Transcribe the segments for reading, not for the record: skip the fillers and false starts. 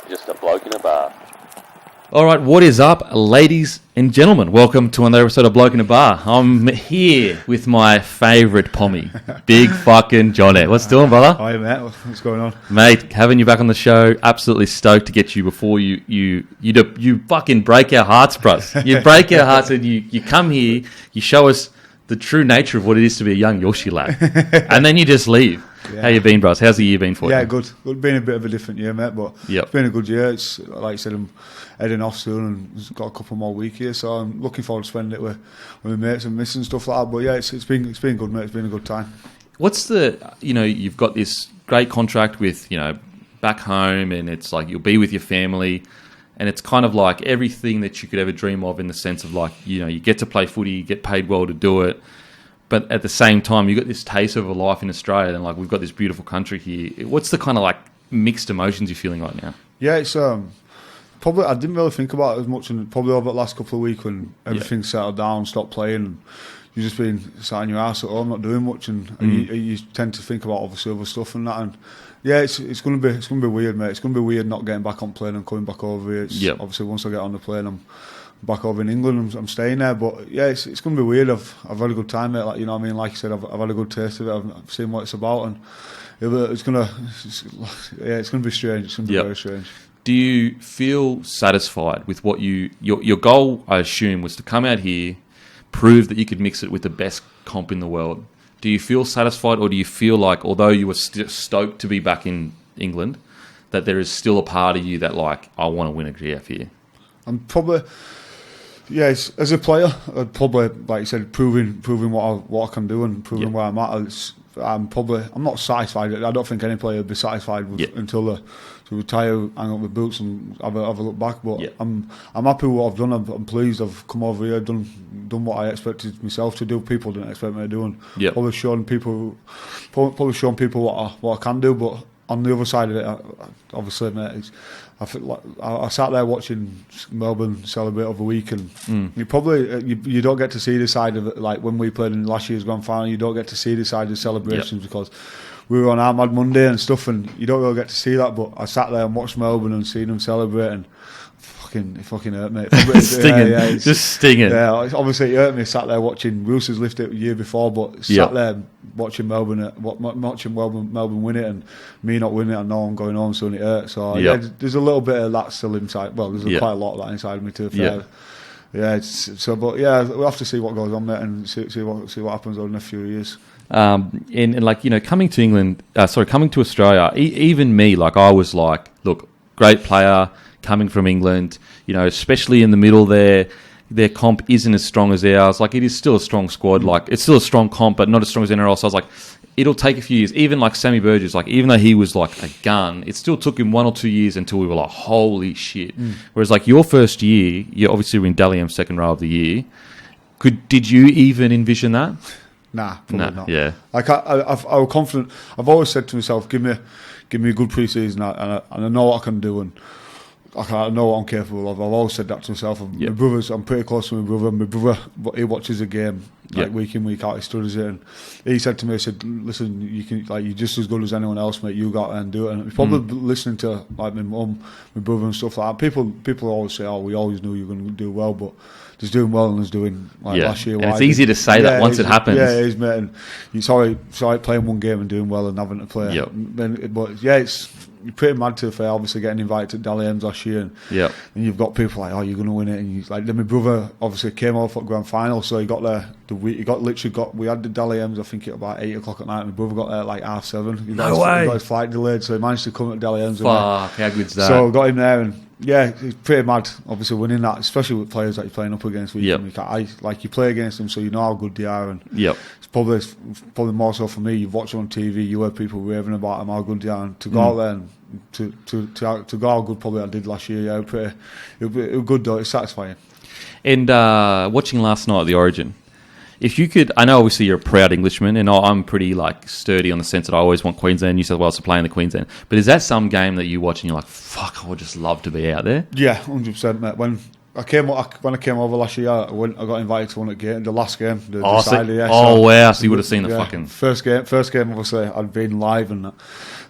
Just a bloke in a bar. All right, what is up, ladies and gentlemen? Welcome to another episode of Bloke in a Bar. I'm here with my favourite pommy, Big fucking Johnny. What's doing, brother? Hi, mate. What's going on? Mate, having you back on the show, absolutely stoked to get you before you fucking break our hearts, bros. You break our hearts and you come here, you show us the true nature of what it is to be a young Yorkshire lad. And then you just leave. Yeah. How you been, bros? How's the year been for you? Yeah, good. It's been a bit of a different year, mate, but It's been a good year. It's like I said, I'm heading off soon and got a couple more weeks here, so I'm looking forward to spending it with my mates and missing stuff like that. But yeah, it's been good, mate. It's been a good time. What's the, you've got this great contract with, back home, and it's like you'll be with your family, and it's kind of like everything that you could ever dream of in the sense of like, you get to play footy, you get paid well to do it. But at the same time, you got this taste of a life in Australia, and like we've got this beautiful country here. What's the kind of like mixed emotions you're feeling right now? Yeah, it's probably I didn't really think about it as much, and probably over the last couple of weeks when everything settled down, stopped playing, and you've just been sat in your ass at home, not doing much, and you tend to think about obviously other stuff and that. And yeah, it's gonna be weird, mate. It's gonna be weird not getting back on plane and coming back over here. Obviously once I get on the plane, I'm back over in England. I'm staying there, but yeah, it's going to be weird. I've had a good time, mate. Like, you know what I mean? Like I said, I've had a good taste of it. I've seen what it's about, and it's going to be strange. It's going to be very strange. Do you feel satisfied with what your goal? I assume was to come out here, prove that you could mix it with the best comp in the world. Do you feel satisfied, or do you feel like, although you were stoked to be back in England, that there is still a part of you that like, I want to win a GF here? I'm probably. Yes, as a player, I'd probably, like you said, proving what I can do and proving where I'm at. I'm not satisfied. I don't think any player would be satisfied with, until they retire, hang up the boots and have a look back. But I'm happy with what I've done. I'm pleased. I've come over here, done what I expected myself to do. People didn't expect me to do, and probably showing people what I can do. But on the other side of it, obviously, mate, I feel like I sat there watching Melbourne celebrate over the week, and you don't get to see the side of it. Like when we played in last year's grand final, you don't get to see the side of the celebrations because we were on Armad Monday and stuff, and you don't really get to see that. But I sat there and watched Melbourne and seen them celebrate, and it fucking hurt me. Stinging, just stinging. Yeah, obviously it hurt me. Sat there watching Roosters lift it the year before, but sat there watching Melbourne win it, and me not winning it. I know I'm going home soon. It hurts. So there's a little bit of that still inside. Well, there's quite a lot of that inside of me too. But we'll have to see what goes on there and see what happens over the next few years. And like coming to England, coming to Australia, even me, like I was like, look, great player. Coming from England, especially in the middle there, their comp isn't as strong as ours. Like, it is still a strong squad. Like, it's still a strong comp, but not as strong as NRL. So I was like, it'll take a few years. Even like Sammy Burgess, like, even though he was like a gun, it still took him 1 or 2 years until we were like, holy shit. Whereas like your first year, you obviously were in Dally M's second row of the year. Did you even envision that? Nah, probably not. Yeah. Like I was confident. I've always said to myself, give me a good pre-season, and I know what I can do, and I know what I'm capable of. I've always said that to myself. My brothers, I'm pretty close to my brother. My brother, he watches a game week in, week out. He studies it, and he said to me, he said, "Listen, you're just as good as anyone else, mate. You go out there and do it." And he's probably listening to like my mum, my brother, and stuff like that. People always say, "Oh, we always knew you were going to do well," but he's doing well and he's doing like last year. And it's easy to say that once it happens. Yeah, it is, mate. And it's all right playing one game and doing well and having to play. But it's pretty mad to fair. Obviously, getting invited to Dally M's last year, and you've got people like, "Oh, you're going to win it." And he's like, then my brother obviously came off at grand final, so he got there. We had the Dally M's, I think, at about 8 o'clock at night. My brother got there at like 7:30. He got his flight delayed, so he managed to come at Dally M's. Fuck, how good's that? So got him there, and it's pretty mad. Obviously, winning that, especially with players that you're playing up against. You play against them, so you know how good they are, and it's probably more so for me. You've watched them on TV, you heard people raving about them, how good they are, and to go out there and to go how good probably I did last year. It was good though. It's satisfying. And watching last night at the Origin, if you could, I know obviously you're a proud Englishman, and I'm pretty like sturdy on the sense that I always want Queensland, New South Wales to play in the Queensland. But is that some game that you watch and you're like, fuck, I would just love to be out there? Yeah, 100%, mate. When I came over last year, I got invited to one of the last game. Wow! So you would have seen the fucking first game. Obviously, I'd been live and that.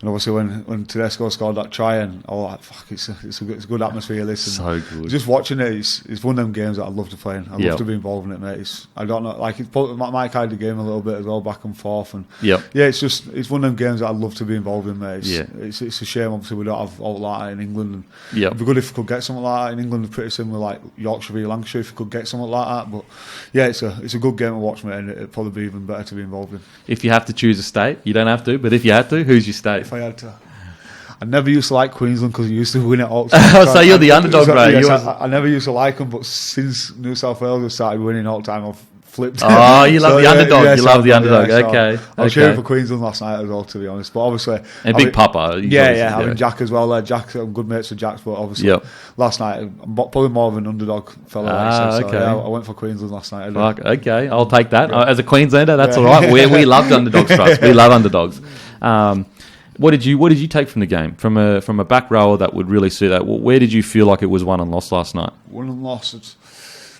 And obviously when Tedesco scored that try, and fuck, it's a good atmosphere. Listen, so good. Just watching it, it's one of them games that I'd love to play in. I'd love to be involved in it, mate. I don't know, like it might guide the game a little bit as well, back and forth, and it's one of them games that I'd love to be involved in, mate. It's a shame, obviously, we don't have all like that in England. And it'd be good if we could get something like that in England. Pretty similar, like Yorkshire v Lancashire, if we could get something like that. But yeah, it's a good game to watch, mate, and it'd probably be even better to be involved in. If you have to choose a state, you don't have to, but if you had to, who's your state? If I had to, I never used to like Queensland because we used to win it all the time. So you're the underdog, bro. Yes, I never used to like them, but since New South Wales have started winning all the time, I've flipped. Oh, you love the underdog. You love the underdog. Okay. I was cheering for Queensland last night as well, to be honest. But obviously, and Big Papa. Having Jack as well. Jack, I'm good mates with Jack, but obviously last night I'm probably more of an underdog fella. I went for Queensland last night. Okay, I'll take that. As a Queenslander, that's all right. We love underdogs, trust. We love underdogs. What did you take from the game? From a back rower that would really suit that. Where did you feel like it was won and lost last night? Won and lost. It's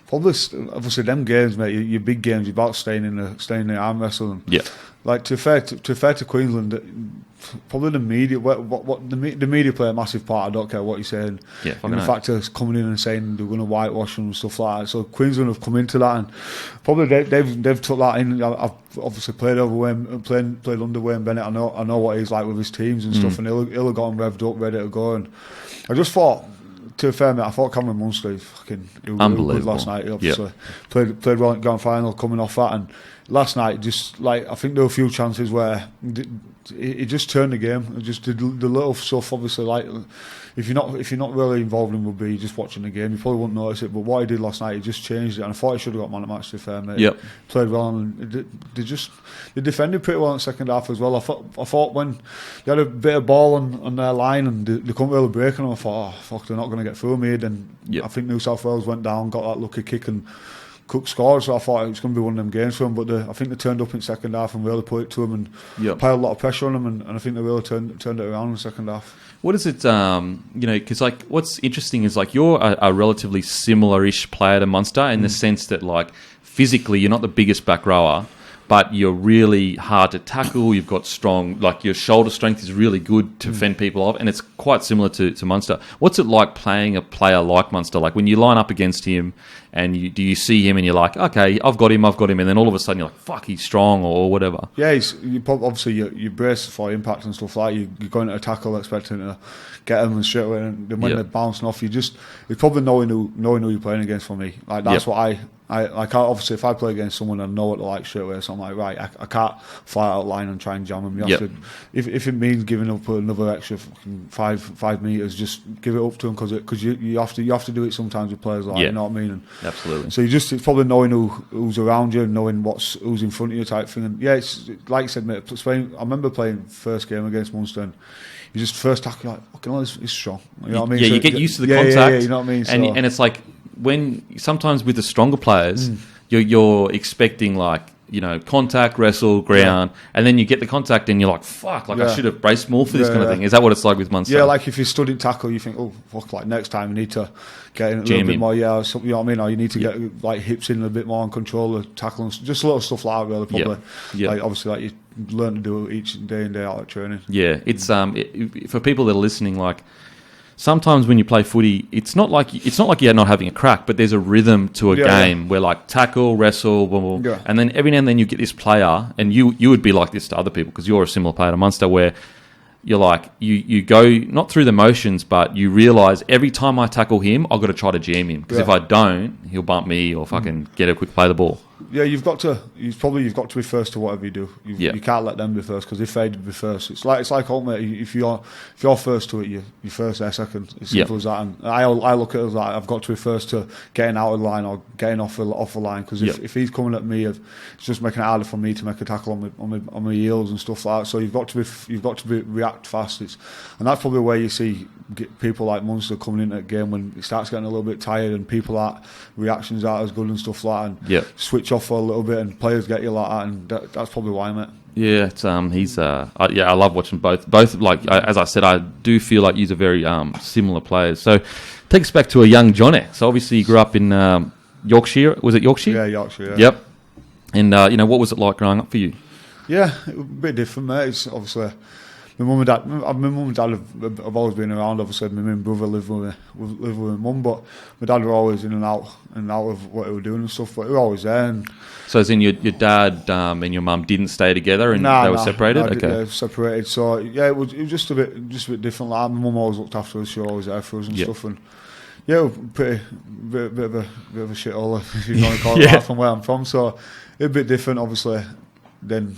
probably obviously them games, mate. Your big games. You're about staying in the arm wrestling. Yeah. Like to fair to Queensland, probably the media. What the media play a massive part. I don't care what you're saying. Yeah. And the fact of coming in and saying they're going to whitewash them and stuff like that. So Queensland have come into that, and probably they've took that in. I've obviously played under Wayne Bennett. I know what he's like with his teams and stuff, and he'll have got them revved up, ready to go. And I just thought, to be fair, mate, I thought Cameron Munster, he was unbelievable last night. He obviously played well in the grand final, coming off that, and last night, just like I think there were a few chances where he just turned the game. Just the little stuff, obviously, like if you're not really involved in rugby, you're just watching the game, you probably wouldn't notice it. But what he did last night, he just changed it, and I thought he should have got man of the match. To be fair, mate, played well, and they defended pretty well in the second half as well. I thought when they had a bit of ball on their line and they couldn't really break on them, I thought, oh fuck, they're not going to get through me. Then I think New South Wales went down, got that lucky kick, and Cook scored, so I thought it was going to be one of them games for him. But I think they turned up in the second half and really put it to him and piled a lot of pressure on him, and I think they really turned it around in the second half. What is it, because like what's interesting is like you're a relatively similar-ish player to Munster in the sense that like physically you're not the biggest back rower, but you're really hard to tackle. You've got strong, like your shoulder strength is really good to fend people off, and it's quite similar to Munster. What's it like playing a player like Munster? Like when you line up against him, and do you see him and you're like, okay, I've got him, and then all of a sudden you're like, fuck, he's strong or whatever. Yeah, obviously you brace for impact and stuff like that. You're going to a tackle expecting to get him and straight away, and then when they're bouncing off, it's probably knowing who you're playing against for me. Like that's what I obviously if I play against someone I know what to like straight away, so I'm like, right, I can't fly out line and try and jam them. You have to, if it means giving up another extra 5 meters, just give it up to them because you have to do it sometimes with players like that, you know what I mean? And absolutely. So it's probably knowing who's around you and knowing who's in front of you type thing. And it's like I said, mate, I remember playing first game against Munster, and you just first tackle, you're like, fucking hell, it's strong. You know what I mean? Yeah, so you get used to the contact. You know what I mean? So, and it's like when sometimes with the stronger players, you're expecting like, contact, wrestle, ground, and then you get the contact and you're like, fuck, like I should have braced more for this kind of thing. Is that what it's like with Munster? Yeah, like if you stood in tackle, you think, oh, fuck, like next time you need to get in a little bit more, you know what I mean? Or you need to get like hips in a bit more and control the tackle and just little stuff like that, really, probably. Like obviously, like you learn to do it each day in, day out at training. Yeah, it's for people that are listening, like, sometimes when you play footy, it's not like you're not having a crack, but there's a rhythm to a game where like tackle, wrestle, blah, blah, blah. And then every now and then you get this player, and you would be like this to other people because you're a similar player to Munster, where you're like you go not through the motions, but you realise every time I tackle him, I've got to try to jam him because if I don't, he'll bump me or fucking get a quick play the ball. Yeah, you've got to be first to whatever you do. You can't let them be first because if they be first, it's like ultimately if you're first to it, you're first, they're second. It's simple as that. And I look at it as like I've got to be first to getting out of the line or getting off the line because if he's coming at me, it's just making it harder for me to make a tackle on my heels and stuff like that. So you've got to react fast. And that's probably where you see people like Munster coming into the game when it starts getting a little bit tired and people that reactions aren't as good and stuff like that. And switch off for a little bit and players get you like that, and that's probably why, mate. Yeah, it's I love watching both. Like as I said, I do feel like you're very similar players. So take us back to a young Johnny. So obviously you grew up in Yorkshire. Was it Yorkshire? Yeah, Yorkshire. Yeah. Yep. And what was it like growing up for you? Yeah, it was a bit different, mate. It's obviously my mum and dad have always been around. Obviously, my main brother lived with my mum, but my dad were always in and out of what they were doing and stuff. But they were always there. And so, as in your dad and your mum didn't stay together, and they were separated. Okay, separated. So yeah, it was just a bit different. Like, my mum always looked after us. She was always there for us and stuff. And yeah, we're pretty bit of a shithole, if you want to call it that, from where I'm from. So it's a bit different, obviously. Then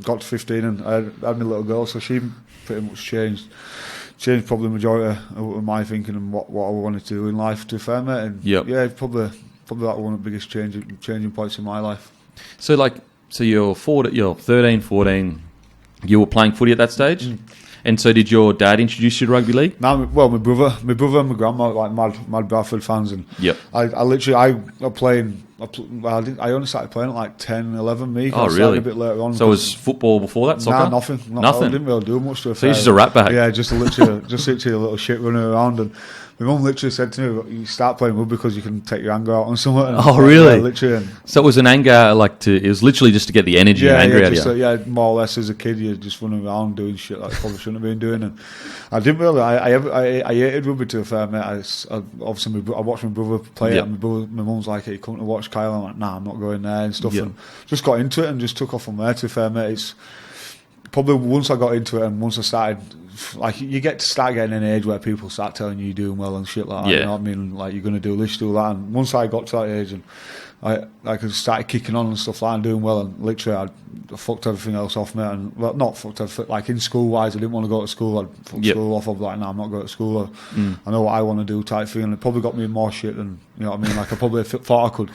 got to 15 and I had my little girl, so she pretty much changed probably the majority of my thinking and what I wanted to do in life, to be fair, mate. And yeah, probably that one of the biggest changing points in my life. So you're 13, 14, you were playing footy at that stage? And so did your dad introduce you to rugby league? No, well, my brother and my grandma were like mad Bradford fans, and I only started playing at like 10, 11. I started a bit later on. So was football before that? Soccer? Nah, nothing. I didn't really do much. So you're just a rat bag? Yeah, just literally a little shit running around. And my mum literally said to me, "You start playing rugby because you can take your anger out on someone." Oh, really? Yeah, literally. So it was an anger, it was literally just to get the energy and anger out of you. Yeah, more or less as a kid, you're just running around doing shit that I probably shouldn't have been doing. And I didn't really. I hated rugby, to a fair mate. I watched my brother play it, and my mum's like, "Hey, come to watch Kyle." I'm like, "Nah, I'm not going there," and stuff. And just got into it and just took off from there, to a fair mate. It's probably once I got into it and once I started, like, you get to start getting an age where people start telling you you're doing well and shit like that. You know what I mean? Like, you're going to do this, do that. And once I got to that age and I started kicking on and stuff like that and doing well, and literally I fucked everything else off, mate. And well, not fucked everything, like in school wise, I didn't want to go to school. I'd fuck school off. I'd be like, "Nah, I'm not going to school. I know what I want to do," type thing. And it probably got me in more shit than, you know what I mean? Like, I probably thought I could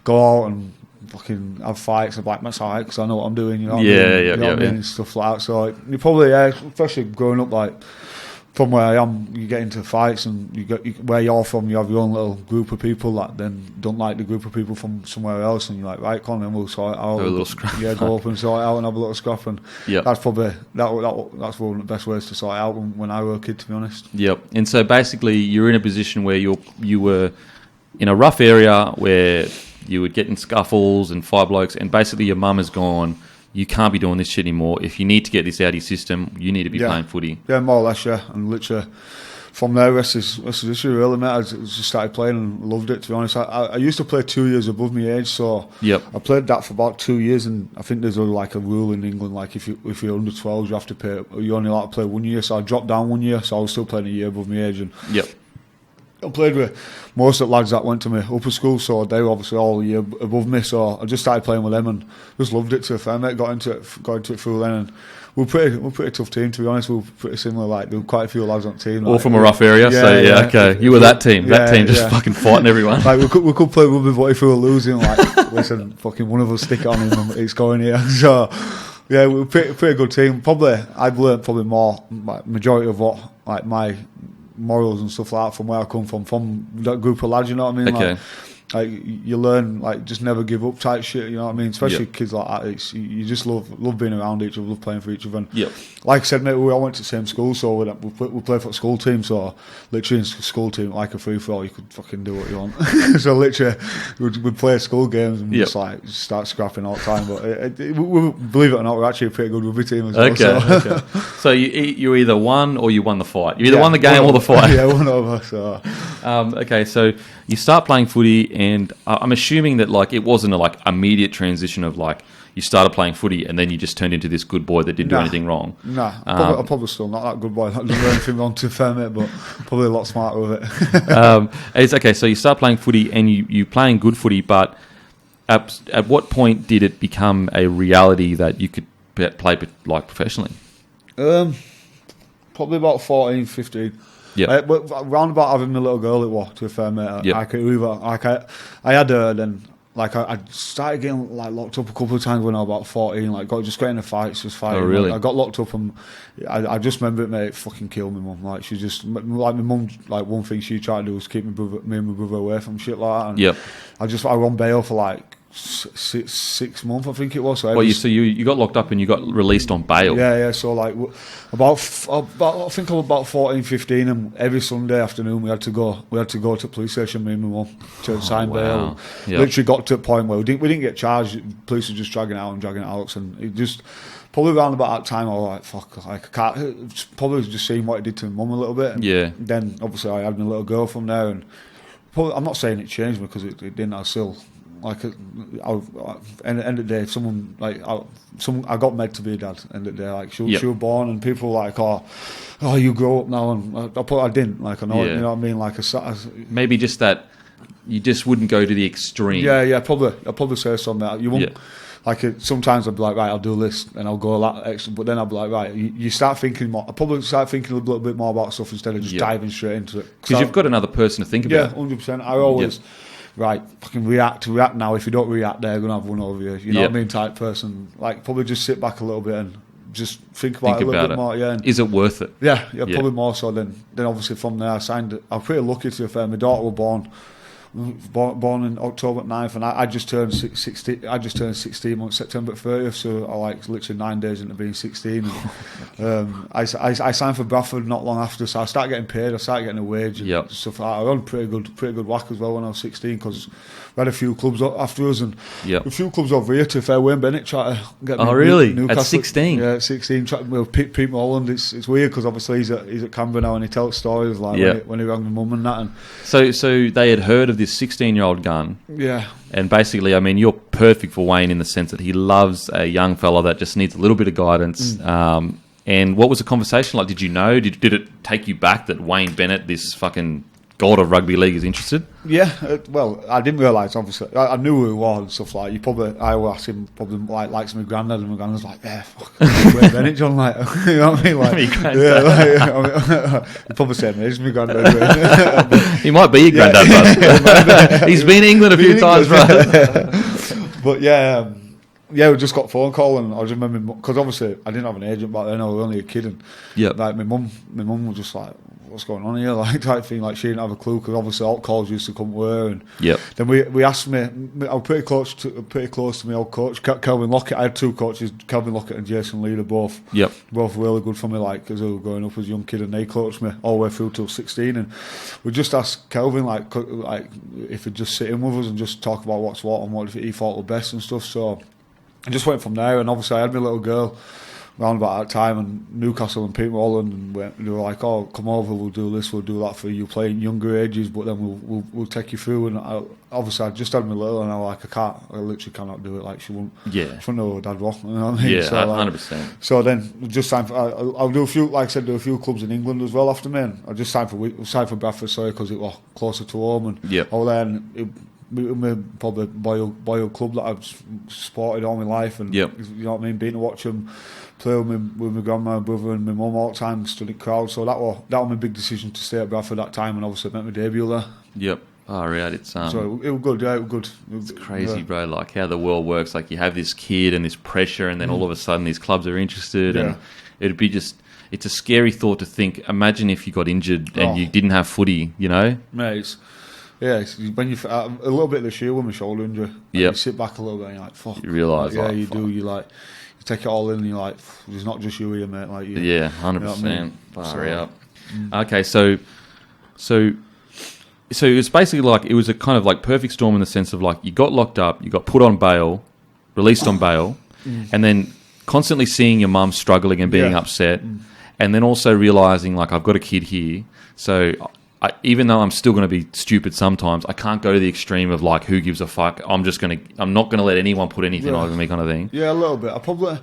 go out and fucking have fights. I'm like, "That's alright, because I know what I'm doing," you know what I mean? You know what I mean? And stuff like that. So you probably, especially growing up, like, from where I am, you get into fights, and where you're from, you have your own little group of people that then don't like the group of people from somewhere else, and you're like, "Right, come on, then we'll sort it out." Have a little scrap. Yeah, go up and sort it out and have a little scrap, and that's probably that's one of the best ways to sort it out when I were a kid, to be honest. Yep. And so basically, you're in a position where you were in a rough area where you would get in scuffles and fight blokes, and basically your mum has gone, "You can't be doing this shit anymore. If you need to get this out of your system, you need to be playing footy." Yeah, more or less, yeah. And literally, from there, rest is history, really, mate. I just started playing and loved it, to be honest. I used to play 2 years above my age, so I played that for about 2 years, and I think there's like a rule in England, like if you're under 12, you have to pay, you only allowed to play 1 year, so I dropped down 1 year, so I was still playing a year above my age. And I played with most of the lads that went to my upper school, so they were obviously all a year above me, so I just started playing with them and just loved it, to a fair mate. Got into it through then, and we're pretty tough team, to be honest. We were pretty similar, like there were quite a few lads on the team. All from a rough area, okay. You were that team. That team just fucking fighting everyone. Like we could play rugby, but if we were losing, like, listen, fucking one of us stick it on him and it's going here. So yeah, we were pretty good team. Probably I've learned more, like, majority of what, like, my morals and stuff like that from where I come from that group of lads, you know what I mean? Okay. Like you learn, like, just never give up type shit, you know what I mean? Especially kids like that, you just love being around each other, love playing for each other. And like I said, mate, we all went to the same school, so we play for the school team, so literally in school team, like a free-for-all, you could fucking do what you want. So literally, we'd play school games and just start scrapping all the time. But we, believe it or not, we're actually a pretty good rugby team as well. Okay. So you either won or you won the fight. You either won the game or the fight. Yeah, one over. So. Okay, so you start playing footy, and I'm assuming that, like, it wasn't a, like, immediate transition of, like, you started playing footy and then you just turned into this good boy that didn't do anything wrong. I'm probably still not that good boy that doesn't do anything wrong, to fair mate, but probably a lot smarter with it. It's okay, so you start playing footy and you playing good footy, but at what point did it become a reality that you could play, like, professionally? Probably about 14, 15. Yeah, but round about having my little girl, it was, to a fair mate. I had her, then, like, I started getting, like, locked up a couple of times when I was about 14. Like, just getting in fights, just fighting. Oh, really? Like, I got locked up, and I just remember it, mate. It fucking killed me, mum. Like, she just, like, my mum, like, one thing she tried to do was keep me and my brother away from shit like that. And I was on bail for, like, 6 months, I think it was. So you got locked up and you got released on bail. Yeah. So, like, I think I was about 14, 15, and every Sunday afternoon we had to go to the police station, me and my mum, to sign bail. Literally got to a point where we didn't get charged. Police were just dragging it out, and it just probably around about that time I was like, fuck, like I can't, probably just seeing what it did to my mum a little bit. And then obviously I had my little girl from there, and probably, I'm not saying it changed me because it didn't. I still like at the end of the day, if someone like I got made to be a dad. End of the day, like she was born, and people were like, oh, you grow up now, and I didn't. Like I know, you know what I mean. Like maybe just that you just wouldn't go to the extreme. Yeah, probably say something. You won't. Like sometimes I'd be like, right, I'll do this and I'll go a lot extra, but then I'd be like, right, you start thinking more. I probably start thinking a little bit more about stuff instead of just diving straight into it. Because you've got another person to think about. Yeah, 100%. I always right, fucking react now. If you don't react, they're gonna have one over you. You know what I mean? Type person. Like probably just sit back a little bit and just think about it a little bit more. Yeah. Is it worth it? Yeah, probably more so. Then obviously from there I signed it. I'm pretty lucky to be fair. My daughter was born in October 9th, and I just turned 16. I just turned 16 on September 30th, so I like literally 9 days into being 16. And, I signed for Bradford not long after, so I started getting paid. I started getting a wage and stuff. I was on pretty good whack as well when I was 16 because we had a few clubs after us, and a few clubs over here. To fair, Wayne Bennett tried to get me. Oh really? Newcastle. At 16? Yeah, at 16. Pete Holland. It's weird because obviously he's at Canberra now, and he tells stories like when he rang my mum and that. And so they had heard of this 16-year-old gun. Yeah. And basically, I mean, you're perfect for Wayne in the sense that he loves a young fella that just needs a little bit of guidance. And what was the conversation like? Did you know? Did it take you back that Wayne Bennett, this fucking god of rugby league, is interested? Yeah, well, I didn't realise, obviously. I knew who he was and stuff like that. I always asked him, probably likes my granddad, and my granddad's like, yeah, fuck, Wayne Bennett, John, like, you know what I mean? Like, he'd probably say, he's my granddad. He might be your granddad, but he's been in England a few times, right? But yeah, we just got a phone call, and I just remember, because obviously I didn't have an agent back then, I was only a kid, and like my mum was just like, what's going on here, like type thing, like she didn't have a clue, because obviously all calls used to come to her, and then we asked me, I was pretty close to my old coach, Kelvin Lockett. I had two coaches, Kelvin Lockett and Jason Leader, both really good for me, like as I was growing up as a young kid, and they coached me all the way through till 16, and we just asked Kelvin like if he'd just sit in with us and just talk about what's what and what he thought was best and stuff. So I just went from there, and obviously I had my little girl around about that time, and Newcastle and Pete Holland, and they were like, oh, come over, we'll do this, we'll do that for you, playing younger ages, but then we'll take you through. And obviously I just had my little, and I was like, I literally cannot do it, like she wouldn't know what Dad was, you know what I mean? Yeah, so, 100%. So then just signed for, I'll do a few, like I said, do a few clubs in England as well after me, and I just signed for Bradford, because it was closer to home, and all then probably boyhood club that I've supported all my life, and you know what I mean, being to watch them play with my grandma, my brother, and my mum all the time, stood in crowd. So that was my big decision to stay at Bradford that time, and obviously I met my debut there. Yep. Oh, right. It's so it was good. Yeah, it was good. It's crazy, bro. Like how the world works. Like you have this kid and this pressure, and then all of a sudden these clubs are interested, and it'd be just. It's a scary thought to think. Imagine if you got injured and you didn't have footy. You know. Mate, it's when you a little bit of the shield with my shoulder injury. You sit back a little bit and you're like, fuck. You realise, like, you do. You like, you take it all in, and you're like, there's not just you here, mate. Like, 100%. Far out. Okay, so it's basically like it was a kind of like perfect storm in the sense of like you got locked up, you got put on bail, released on bail, and then constantly seeing your mum struggling and being upset, and then also realising like I've got a kid here, so. Even though I'm still going to be stupid sometimes, I can't go to the extreme of like, who gives a fuck? I'm not going to let anyone put anything over me, kind of thing. Yeah, a little bit. I probably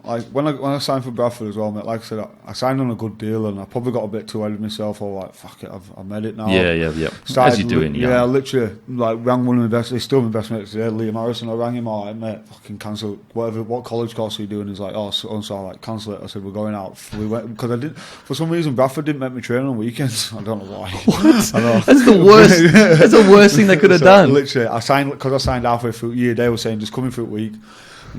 like when I signed for Bradford as well, mate. Like I said, I signed on a good deal, and I probably got a bit too ahead of myself. Or like, fuck it, I've made it now. Yeah. As you do in I literally like rang one of the best. He's still my best mate today, Liam Harrison. I rang him, like, mate, fucking cancel what college course are you doing? He's like, so I like cancel it. I said, we're going out. We went because I didn't. For some reason, Bradford didn't make me train on weekends. I don't know why. What? I know. That's the worst. That's the worst thing they could have done. Literally, I signed halfway through the year. They were saying just coming through the week.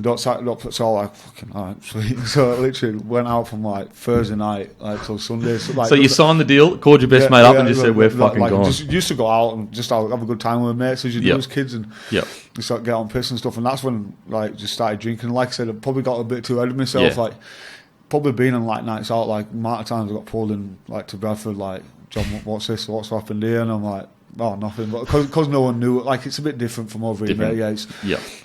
Don't put all like fucking alright, sweet. So I literally went out from like Thursday night till Sunday. So you signed the deal, called your best mate up, and just said we're fucking gone. Just used to go out and just have a good time with mates as you do as kids, and you start get on piss and stuff. And that's when like just started drinking. Like I said, I probably got a bit too ahead of myself. Like probably been on like nights out. Like amount of times I got pulled in like to Bradford. Like, John, what's this? What's happened here? And I'm like, nothing. But because no one knew, like it's a bit different from over here. Yeah, it's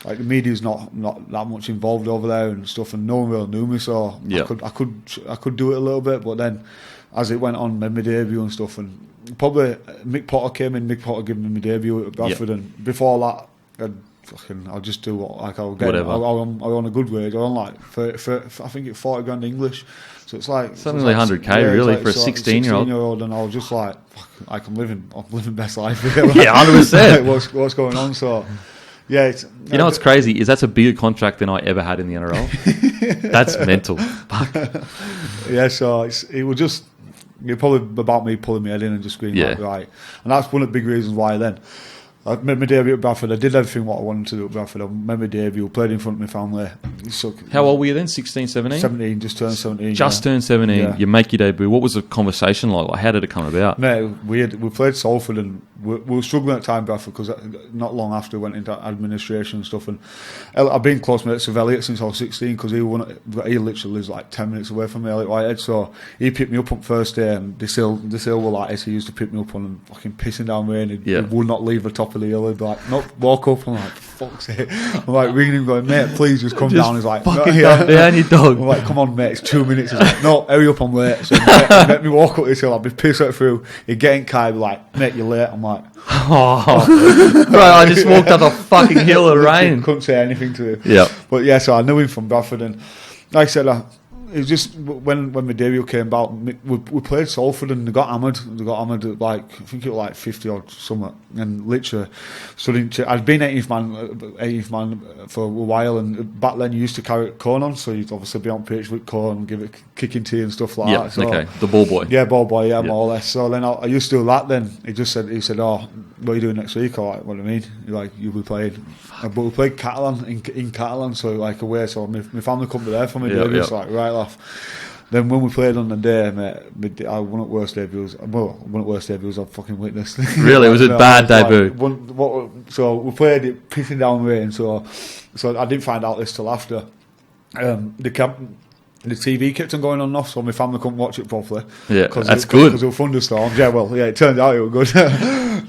like the media's not that much involved over there and stuff, and no one really knew me, so I could do it a little bit. But then, as it went on, made my debut and stuff, and probably Mick Potter came in. Mick Potter gave me my debut at Bradford, and before that, I'll just do I'll get whatever. I'm on a good wage. I'm on like I think it's 40 grand English. So it's like something like 100k really for a 16-year-old. And I was just like I'm living best life here. Like, yeah, 100%. What's going on? So yeah, it's, you know what's crazy is that's a bigger contract than I ever had in the NRL. That's mental. Yeah, so it was just probably about me pulling my head in and just being like, right, and that's one of the big reasons why then. I made my debut at Bradford. I did everything what I wanted to do at Bradford. I made my debut, played in front of my family. So, how old were you then? 16, 17? 17, just turned 17. Turned 17. Yeah. You make your debut. What was the conversation like? How did it come about? Mate, we played Salford and we were struggling at the time, Bradford, because not long after we went into administration and stuff. And I've been close mates with Elliot since I was 16 because he literally lives like 10 minutes away from me, Elliot Whitehead. So he picked me up on first day, and this hill were like he used to pick me up on and fucking pissing down rain. He would not leave the top of the hill. He'd be like, nope, walk up. I'm like, fuck's sake. I'm like ringing him going, mate, please just come down. He's like, fucking down your dog. I'm like, come on, mate, it's 2 minutes. He's like, no, hurry up, I'm late. So let me walk up this hill. I'll be pissed right through. He'd get in car, he'd be like, mate, you're late. I'm like, oh, bro, I just walked up a fucking hill of rain. Couldn't say anything to him. Yeah. But yeah, so I knew him from Bradford, and like I said, it was just when my debut came about, we played Salford and they got hammered. They got hammered at like, I think it was like 50 or something. And literally, I'd been 18th man for a while, and back then you used to carry cone on, so you'd obviously be on pitch with cone and give it kicking tea and stuff like that. So, okay, the ball boy. Yeah, ball boy, yeah, more or less. So then I used to do that. Then he said, oh, what are you doing next week? I'm like, what do you mean? He's like, you'll be playing. But we played Catalan in Catalan, so like away. So my family couldn't be there for me. Debut, so like right off. Then when we played on the day, mate, I one of the worst debuts. Well, one of the worst debuts I've fucking witnessed. Really, was it bad debut? So we played it pissing down rain. So I didn't find out this till after. The TV kept on going on and off, so my family couldn't watch it properly. Yeah, that's good. Because there were thunderstorms. Yeah, well, yeah, it turned out it was good.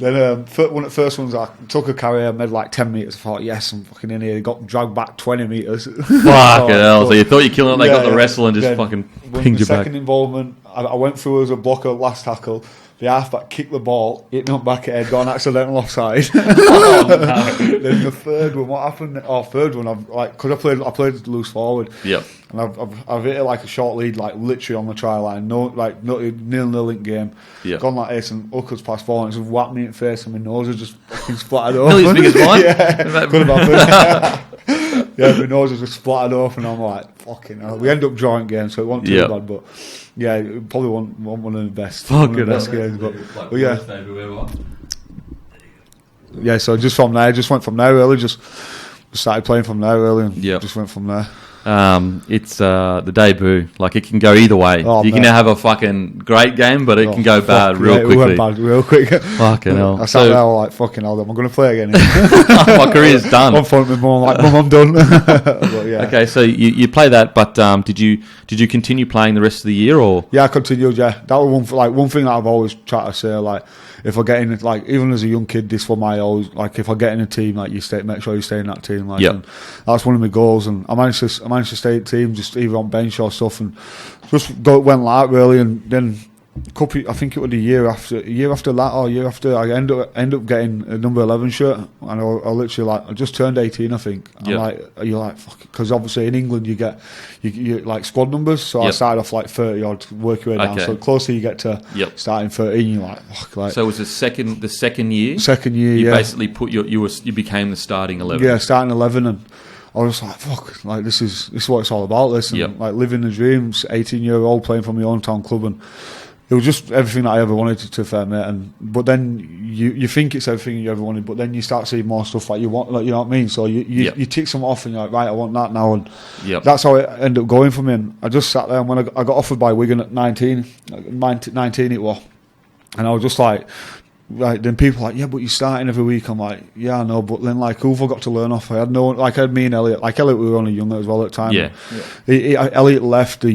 Then one of the first ones, I took a carry, I made like 10 metres. I thought, yes, I'm fucking in here. Got dragged back 20 metres. Fucking hell. So you thought you're killing it, they got the wrestle and just fucking pinged you back. The second involvement, I went through as a blocker, last tackle. The halfback kicked the ball, hit me on back of head, got an accidental offside. Oh, no. Then the third one, what happened? Third one, because I played loose forward. Yep. And I've hit it like a short lead, like literally on the try line. No 0-0 in game. Yep. Gone like this and Hooker's passed forward and it's just whacked me in the face and my nose has just fucking splattered open. Really as big as mine? Yeah. Could have happened. Yeah, my nose has just splattered open and I'm like, fucking hell. We end up drawing games, so it wasn't too bad, but yeah, it probably wasn't one of the best. Fucking best games, but yeah. Yeah, so just from there, just went from there really, just started playing from there really and just went from there. It's the debut. Like it can go either way. Oh, you can have a fucking great game, but it can go bad real quickly. It went bad real quick. Fucking hell. I sat there like, fucking hell, am I going to play again? My career's done. I'm front with mum, like, mum, I'm done. But, yeah. Okay, so you play that, but did you continue playing the rest of the year, or? Yeah, I continued. Yeah, that was one thing that I've always tried to say. Like, if I get in, like, even as a young kid, this was my always like. If I get in a team, like, make sure you stay in that team. Like, and that's one of my goals. And I managed to stay in the team, just either on bench or stuff, and just went like that really. And then I think it was a year after that, I end up getting a number 11 shirt, and I literally like I just turned 18, I think. I'm like, you're like, fuck, because obviously in England you get you like squad numbers, so I started off like 30 odd, work your way down. So the closer you get to starting 13, you're like, fuck, like. So it was the second year. Second year, you basically put you became the starting 11. Yeah, starting 11, and I was like, fuck, like this is what it's all about. This and like living the dreams. 18-year-old playing for my own town club and. It was just everything that I ever wanted to fair mate, but then you think it's everything you ever wanted, but then you start seeing more stuff like you want, like, you know what I mean. So you tick some off, and you're like, right, I want that now, and that's how it ended up going for me. And I just sat there, and when I got offered by Wigan at 19 it was, and I was just like, Right, then people are like, yeah, but you're starting every week. I'm like, yeah, I know, but then like, who've I got to learn off? I had no, like, I had me and Elliot. Like, Elliot, we were only younger as well at the time. Yeah. Elliot left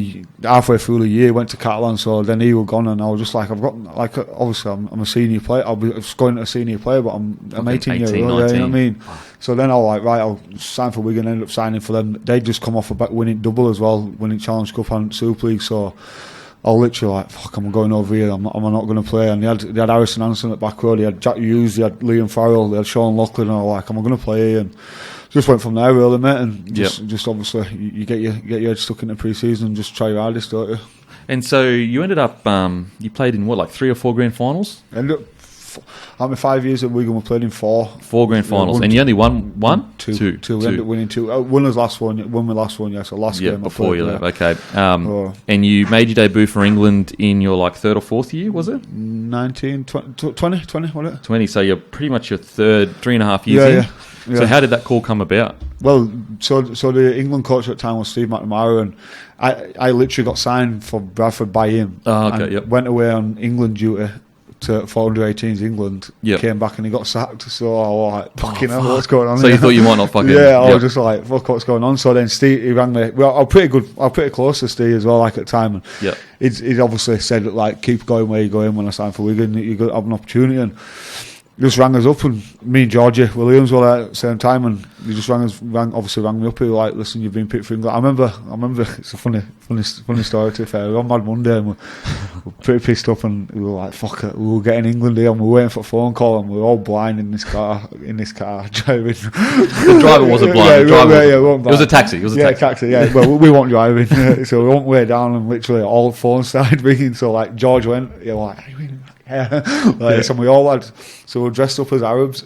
halfway through the year, went to Catalan, so then he was gone, and I was just like, I've got, like, obviously I'm a senior player. I'll be going to a senior player, but I'm 18 years old. Yeah, you know what I mean? Wow. So then I was like, right, I'll sign for Wigan. Ended up signing for them. They'd just come off a winning double as well, winning Challenge Cup and Super League. So I was literally like, fuck, I'm going over here. I'm not going to play. And they had Harrison Hansen at back row. They had Jack Hughes. They had Liam Farrell. They had Sean Loughlin. And I was like, I'm going to play here. And just went from there, really, mate. And just obviously, you get your head stuck into pre-season and just try your hardest, don't you? And so you ended up, you played in what, like 3 or 4 grand finals? Ended up, I mean, 5 years at Wigan, we played in 4. 4 grand finals, and you only won one? Two. We ended up winning 2. Won my last one, yeah, so last game. Before you left, okay. And you made your debut for England in your, like, 3rd or 4th year, was it? 19, 20, wasn't it? 20, so you're pretty much your 3.5 years in. Yeah. So how did that call come about? Well, so the England coach at the time was Steve McNamara, and I literally got signed for Bradford by him. Oh, okay, and went away on England duty for under-18s England. Came back and he got sacked. So I was like, fucking hell, what's going on? So you thought you might not fucking... Yeah, I was just like, fuck, what's going on? So then Steve, he rang me. Well, I was pretty close to Steve as well, like at the time. And he'd obviously said, like, keep going where you're going when I signed for Wigan. You're going to have an opportunity. And just rang us up, and me and Georgie Williams were there at the same time, and he just rang me up. He was like, listen, you've been picked for England. I remember it's a funny story, to be fair. We were on Mad Monday and we were pretty pissed up, and we were like, fuck it, we were getting England here, and we were waiting for a phone call, and we were all blind in this car driving. The driver wasn't blind. It was a taxi. Taxi, yeah. Well, we weren't driving, so we went way down, and literally all phones started ringing. So like George went, like, are you in? So we all had, so we were dressed up as Arabs.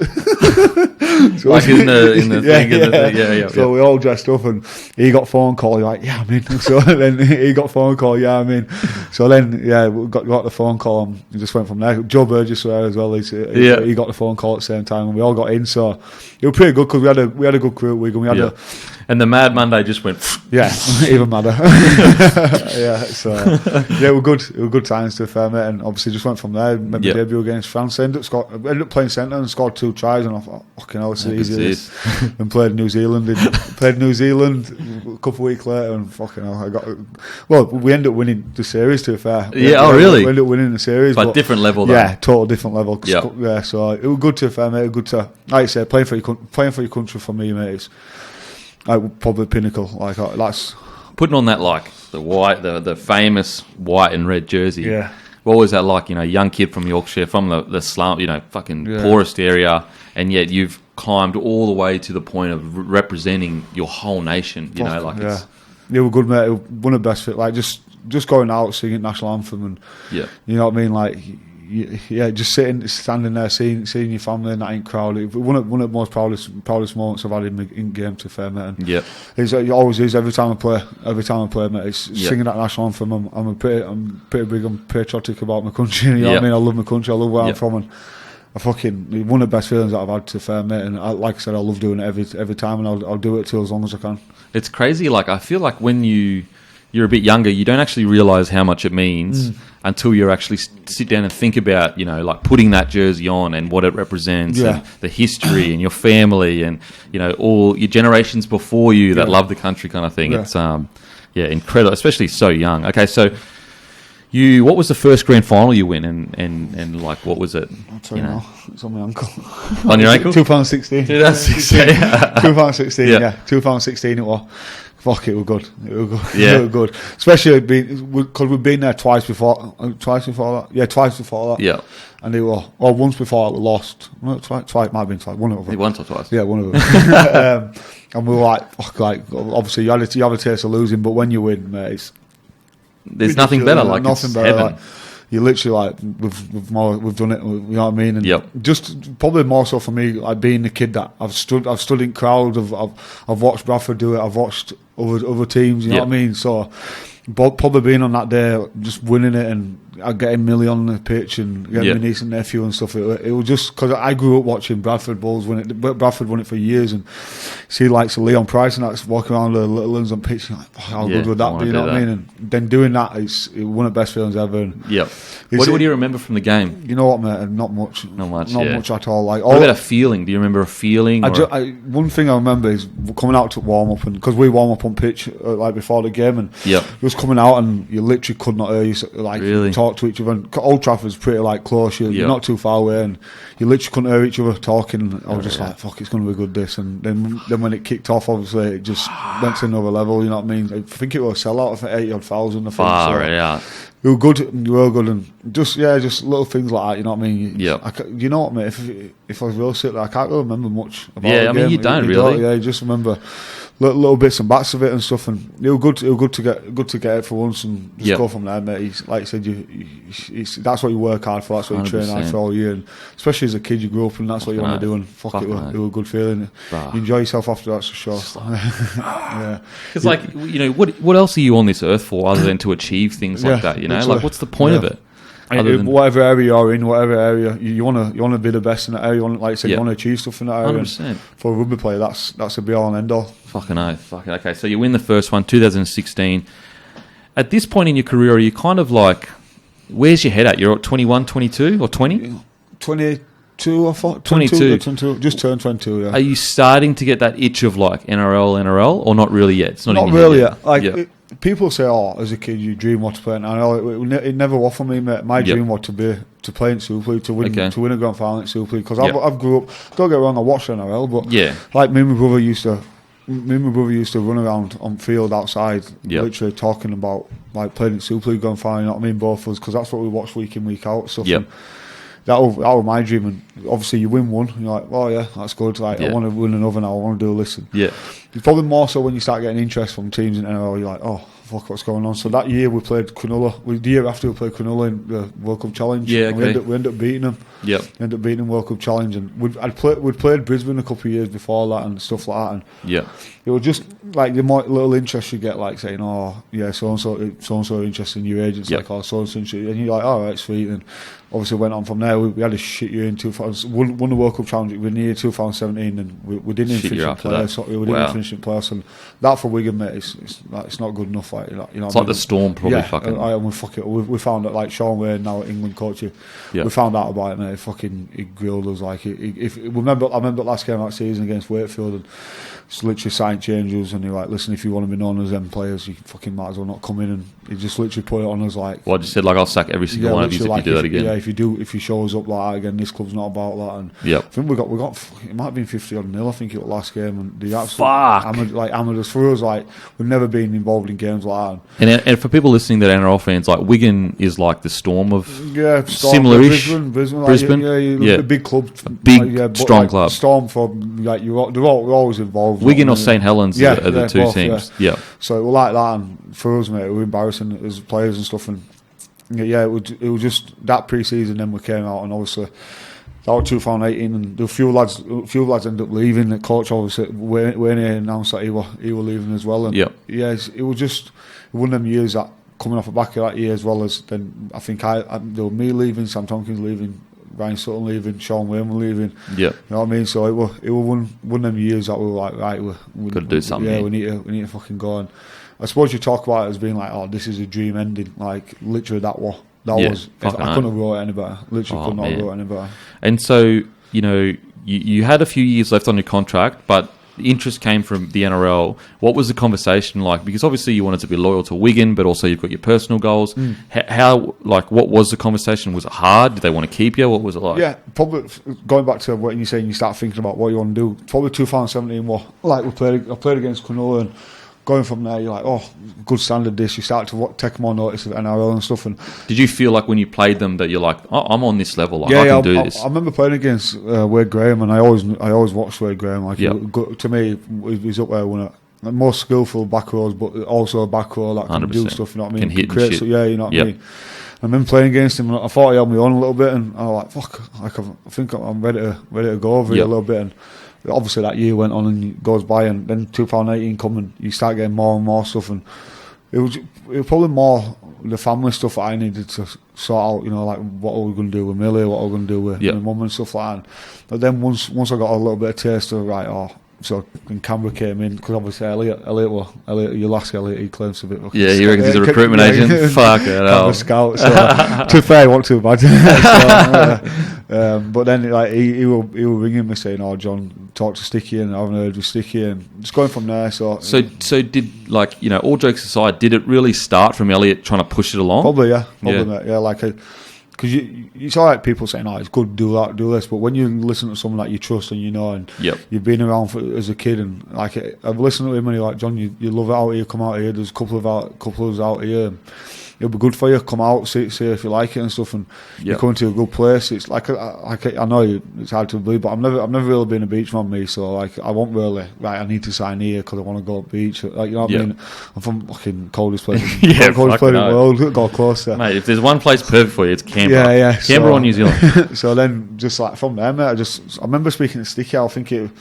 So like in the thing. So we all dressed up, and he got phone call. He's like, yeah, I'm in. So then he got phone call. Yeah, I'm in. So then we got the phone call, and we just went from there. Joe Burgess was there as well. He got the phone call at the same time, and we all got in. So it was pretty good because we had a good crew at Wigan. We had and the Mad Monday just went. Even madder. So it were good. It were good times, to be fair, mate. And obviously just went from there. Made my debut against France. Ended up playing centre and scored 2 tries. And I thought, fucking hell, this is easy. And played New Zealand. Played New Zealand a couple of weeks later, and fucking hell, we ended up winning the series, to be fair. Really? We ended up winning the series, but different level, though. Yeah, total different level. Yeah, so it was good, to be fair, mate. It was good to, like I said, playing for your country for me, mate. It's probably pinnacle. Like that's putting on that, like the famous white and red jersey. Yeah. What was that like? Young kid from Yorkshire, from the slum, poorest area, and yet you've climbed all the way to the point of representing your whole nation. It's... It was good, mate. It was one of the best fit. Like just going out singing national anthem, and you know what I mean. Like just standing there, seeing your family in that in crowd. It was one of the most proudest moments I've had in game, to be fair, mate. And it always is every time I play, mate. It's singing that national anthem. I'm pretty big. I'm patriotic about my country. You know what I mean? I love my country. I love where I'm from, and one of the best feelings that I've had, to be fair, mate. And like I said, I love doing it every time, and I'll do it till as long as I can. It's crazy. Like, I feel like when you're a bit younger, you don't actually realise how much it means until you actually sit down and think about, like putting that jersey on and what it represents, and the history and your family and, all your generations before you that love the country, kind of thing. It's incredible, especially so young. Okay, so what was the first grand final you win, and like, what was it? I'll tell you now. It's on my ankle. On your ankle? 2016. 2016, yeah. 2016 it was. Fuck, it was good. It was good. Especially because we've been there twice before that. Yeah, twice before that. Yeah. And they were, once before that we lost. No, twice, might have been twice. One of them. Once or twice? Yeah, one of them. And we were like, fuck, like, obviously you have a taste of losing, but when you win, mate, there's nothing better. Like, nothing better. Heaven. Like, you're literally like, we've done it. You know what I mean? And just probably more so for me, like being the kid that I've stood in crowds. I've watched Bradford do it. I've watched other teams. You know what I mean? So probably being on that day, just winning it and getting Millie on the pitch and getting my niece and nephew and stuff. It was just because I grew up watching Bradford Bulls win it. Bradford won it for years, and see like Leon Price and that's walking around the little ones on pitch. Like, how good would that be? You know what I mean? And then doing that, it's one of the best feelings ever. And What do you remember from the game? You know what, mate? Not much. Not much at all. Like, what about a feeling? Do you remember a feeling? One thing I remember is coming out to warm up, and because we warm up on pitch like before the game, and just coming out and you literally could not hear you talk to each other. And Old Trafford's pretty like close. You're not too far away, and you literally couldn't hear each other talking. I was just like, "Fuck, it's going to be good." This, and then when it kicked off, obviously it just went to another level. You know what I mean? I think it was a sellout of 80,000. I think. You were good, and just little things like that. You know what I mean? You know what, mate? If I was real sick, I can't really remember much about the game. I mean, you don't really. You just remember little bits and bats of it and stuff. And it was good to get it for once and just go from there, mate. Like you said, that's what you work hard for. That's what you train hard for all year. And especially as a kid, you grew up and that's what you want to do. And it was a good feeling. You enjoy yourself after that, for sure. Because what else are you on this earth for other than to achieve things like that? You know, like what's the point of it? Whatever area you're in, whatever area you want to be the best in that area. You want, like I said, you want to achieve stuff in that area. 100%. For a rugby player, that's a be all and end all. Fucking oath. Okay, so you win the first one, 2016. At this point in your career, are you kind of like, where's your head at? You're at 21, 22 or 20? 22, I thought. 22. Just turned 22, yeah. Are you starting to get that itch of like NRL, or not really yet? It's not really yet. People say, as a kid, you dream what to play in NRL. It never was for me, mate. My dream was to play in Super League, to win a grand final in Super League. Because I've grew up. Don't get me wrong, I watched NRL, but like me and my brother used to run around on field outside, literally talking about like playing in Super League grand final. You know what I mean? Both of us, because that's what we watch week in, week out. Stuff. And that was my dream, and obviously you win one, and you're like, oh yeah, that's good. Like I want to win another now. I want to do a listen. It's probably more so when you start getting interest from teams in NRL. You're like, oh fuck, what's going on? So that year we played Cronulla. The year after we played Cronulla in the World Cup Challenge. And we ended up beating them. We ended up beating them World Cup Challenge, and we'd played Brisbane a couple of years before that and stuff like that. And it was just like the more little interest you get, like saying, oh yeah, so and so interested in your agents, like so and so, and you're like, all right, sweet. And obviously went on from there. We had a shit year in 2000. Won the World Cup Challenge in the year 2017, and we didn't finish in playoffs. We didn't finish in playoffs, and that for Wigan, mate, it's not good enough. Like, you know, it's like the Storm probably fucking. We found that, like Sean Wayne, now England coach, we found out about it, mate. He grilled us like. I remember last game that season against Wakefield, and it's literally signed changes, and you're like, listen, if you want to be known as them players, you fucking might as well not come in. And he just literally put it on us like. Well, I just said like, I'll sack every single one of you if you do that again. Yeah, if you show us up like that again, this club's not about that. And I think we got it might have been 50-0. I think it was last game, and the absolute amateurs for us, like we've never been involved in games like that. And for people listening that are NRL fans, like Wigan is like the Storm of similar-ish. Brisbane, a big club, strong club. Storm for like they're always involved. Wigan or St Helens are the two both, teams. So it was like that, and for us, mate, we were embarrassing as players and stuff. And it was just that pre-season. Then we came out, and obviously that was 2018, and a few lads ended up leaving. The coach obviously when he announced that he were leaving as well. And it was just one of them years that coming off the back of that year, as well as then I think there was me leaving, Sam Tompkins leaving, Ryan Sutton leaving, Sean Wayne were leaving. You know what I mean? So it was one of them years that we were like, right, we got to do something. Yeah, we need to fucking go. And I suppose you talk about it as being like, oh, this is a dream ending. Like literally that was. I couldn't have wrote it any better. Literally could not have wrote it any better. And so you had a few years left on your contract, but the interest came from the NRL. What was the conversation like? Because obviously you wanted to be loyal to Wigan, but also you've got your personal goals. What was the conversation? Was it hard? Did they want to keep you? What was it like? Yeah, probably going back to what you're saying, you start thinking about what you want to do. Probably 2017 was like I played against Cronulla, and going from there, you're like, oh, good standard this. You start to take more notice of NRL and stuff. And did you feel like when you played them that you're like, oh, I'm on this level, like I can do this? I remember playing against Wade Graham, and I always watched Wade Graham. Like to me, he's up there when a more skillful back rows, but also a back row that can 100%. Do stuff. You know what I mean? Can hit and shit. You know what I mean. And then playing against him, I thought he held me on a little bit, and I was like, fuck, like I think I'm ready to go over it a little bit. And obviously that year went on and goes by, and then 2018 come and you start getting more and more stuff, and it was probably more the family stuff that I needed to sort out, like what are we going to do with Millie, what are we going to do with my mum and stuff like that. But then once I got a little bit of taste of so when Canberra came in, because obviously Elliot, you'll ask Elliot, he claims to be. Yeah, he reckons he's a recruitment agent. Fuck it, Canberra scout. So to be fair, he wasn't too bad. But then he were ringing me saying, "Oh, John, talk to Sticky," and I haven't heard with Sticky, and just going from there. So did all jokes aside, did it really start from Elliot trying to push it along? Probably, yeah. Because it's all right, people saying, "Oh, it's good, do that, do this," but when you listen to someone that you trust and and you've been around as a kid, and I've listened to him and you're like, "John, you love it out here, come out here. There's a couple of us out here. It'll be good for you. Come out, see if you like it and stuff, and you come to a good place." It's like I know it's hard to believe, but I've never really been a beach man, me. So I won't really I need to sign here because I want to go to the beach. You know what I mean? I'm from fucking coldest place, coldest place in the world. Go closer, mate. If there's one place perfect for you, it's Canberra. Yeah. Canberra or New Zealand. So then, just from there, mate, I remember speaking to Sticky. I think it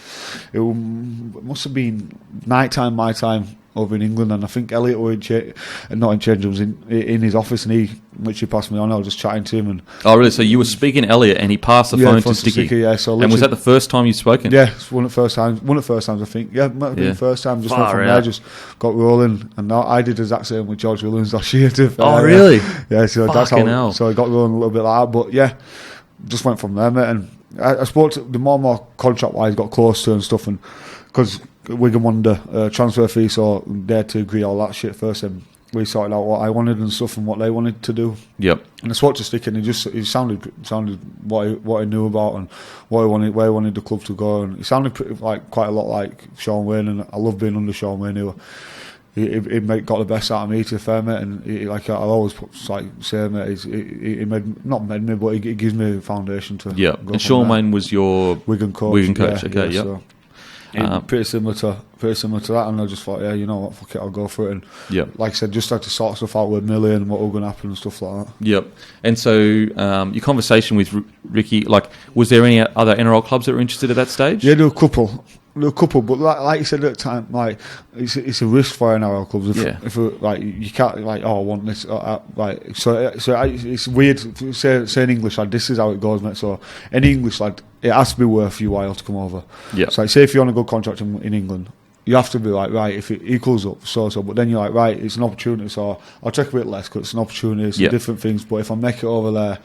must have been night time, my time, over in England, and I think Elliot was not in change rooms, in his office, and he passed me on. I was just chatting to him. And oh, really? So you were speaking to Elliot, and he passed the phone to Sticky. So and was that the first time you've spoken? Yeah, it's one of the first times. I think. Yeah, it might have been the first time. Just went from there, just got rolling, and now I did the exact same with George Williams last year too. Oh, really? Yeah. So that's how. So I got rolling a little bit like that, but yeah, just went from there, mate. And I spoke to the more contract wise, got close to and stuff, and because Wigan wanted a transfer fee, so they had to agree all that shit first, and we sorted out what I wanted and stuff and what they wanted to do. Yep. And I spoke to Stick, and he sounded what he knew about and what he wanted, where he wanted the club to go, and he sounded quite a lot like Sean Wayne, and I love being under Sean Wayne. He got the best out of me, to be fair, mate, and I'll always say, mate, he not made me, but he gives me a foundation to. Yeah. And Sean Wayne was your Wigan coach. Okay. Yeah. So, pretty similar to that, and I just thought, you know what, fuck it, I'll go for it. And like I said, just had to sort stuff out with Millie and what was going to happen and stuff like that. Yep. And so your conversation with Ricky, was there any other NRL clubs that were interested at that stage? Yeah, there were a couple, but like you said at the time, it's a risk for NRL clubs. If you can't I want this, it's weird say in English this is how it goes, mate. So any English it has to be worth your while to come over. Yeah. So say if you're on a good contract in England, you have to be right, if it equals up, so, but then you're right, it's an opportunity, so I'll take a bit less because it's an opportunity, it's different things, but if I make it over there,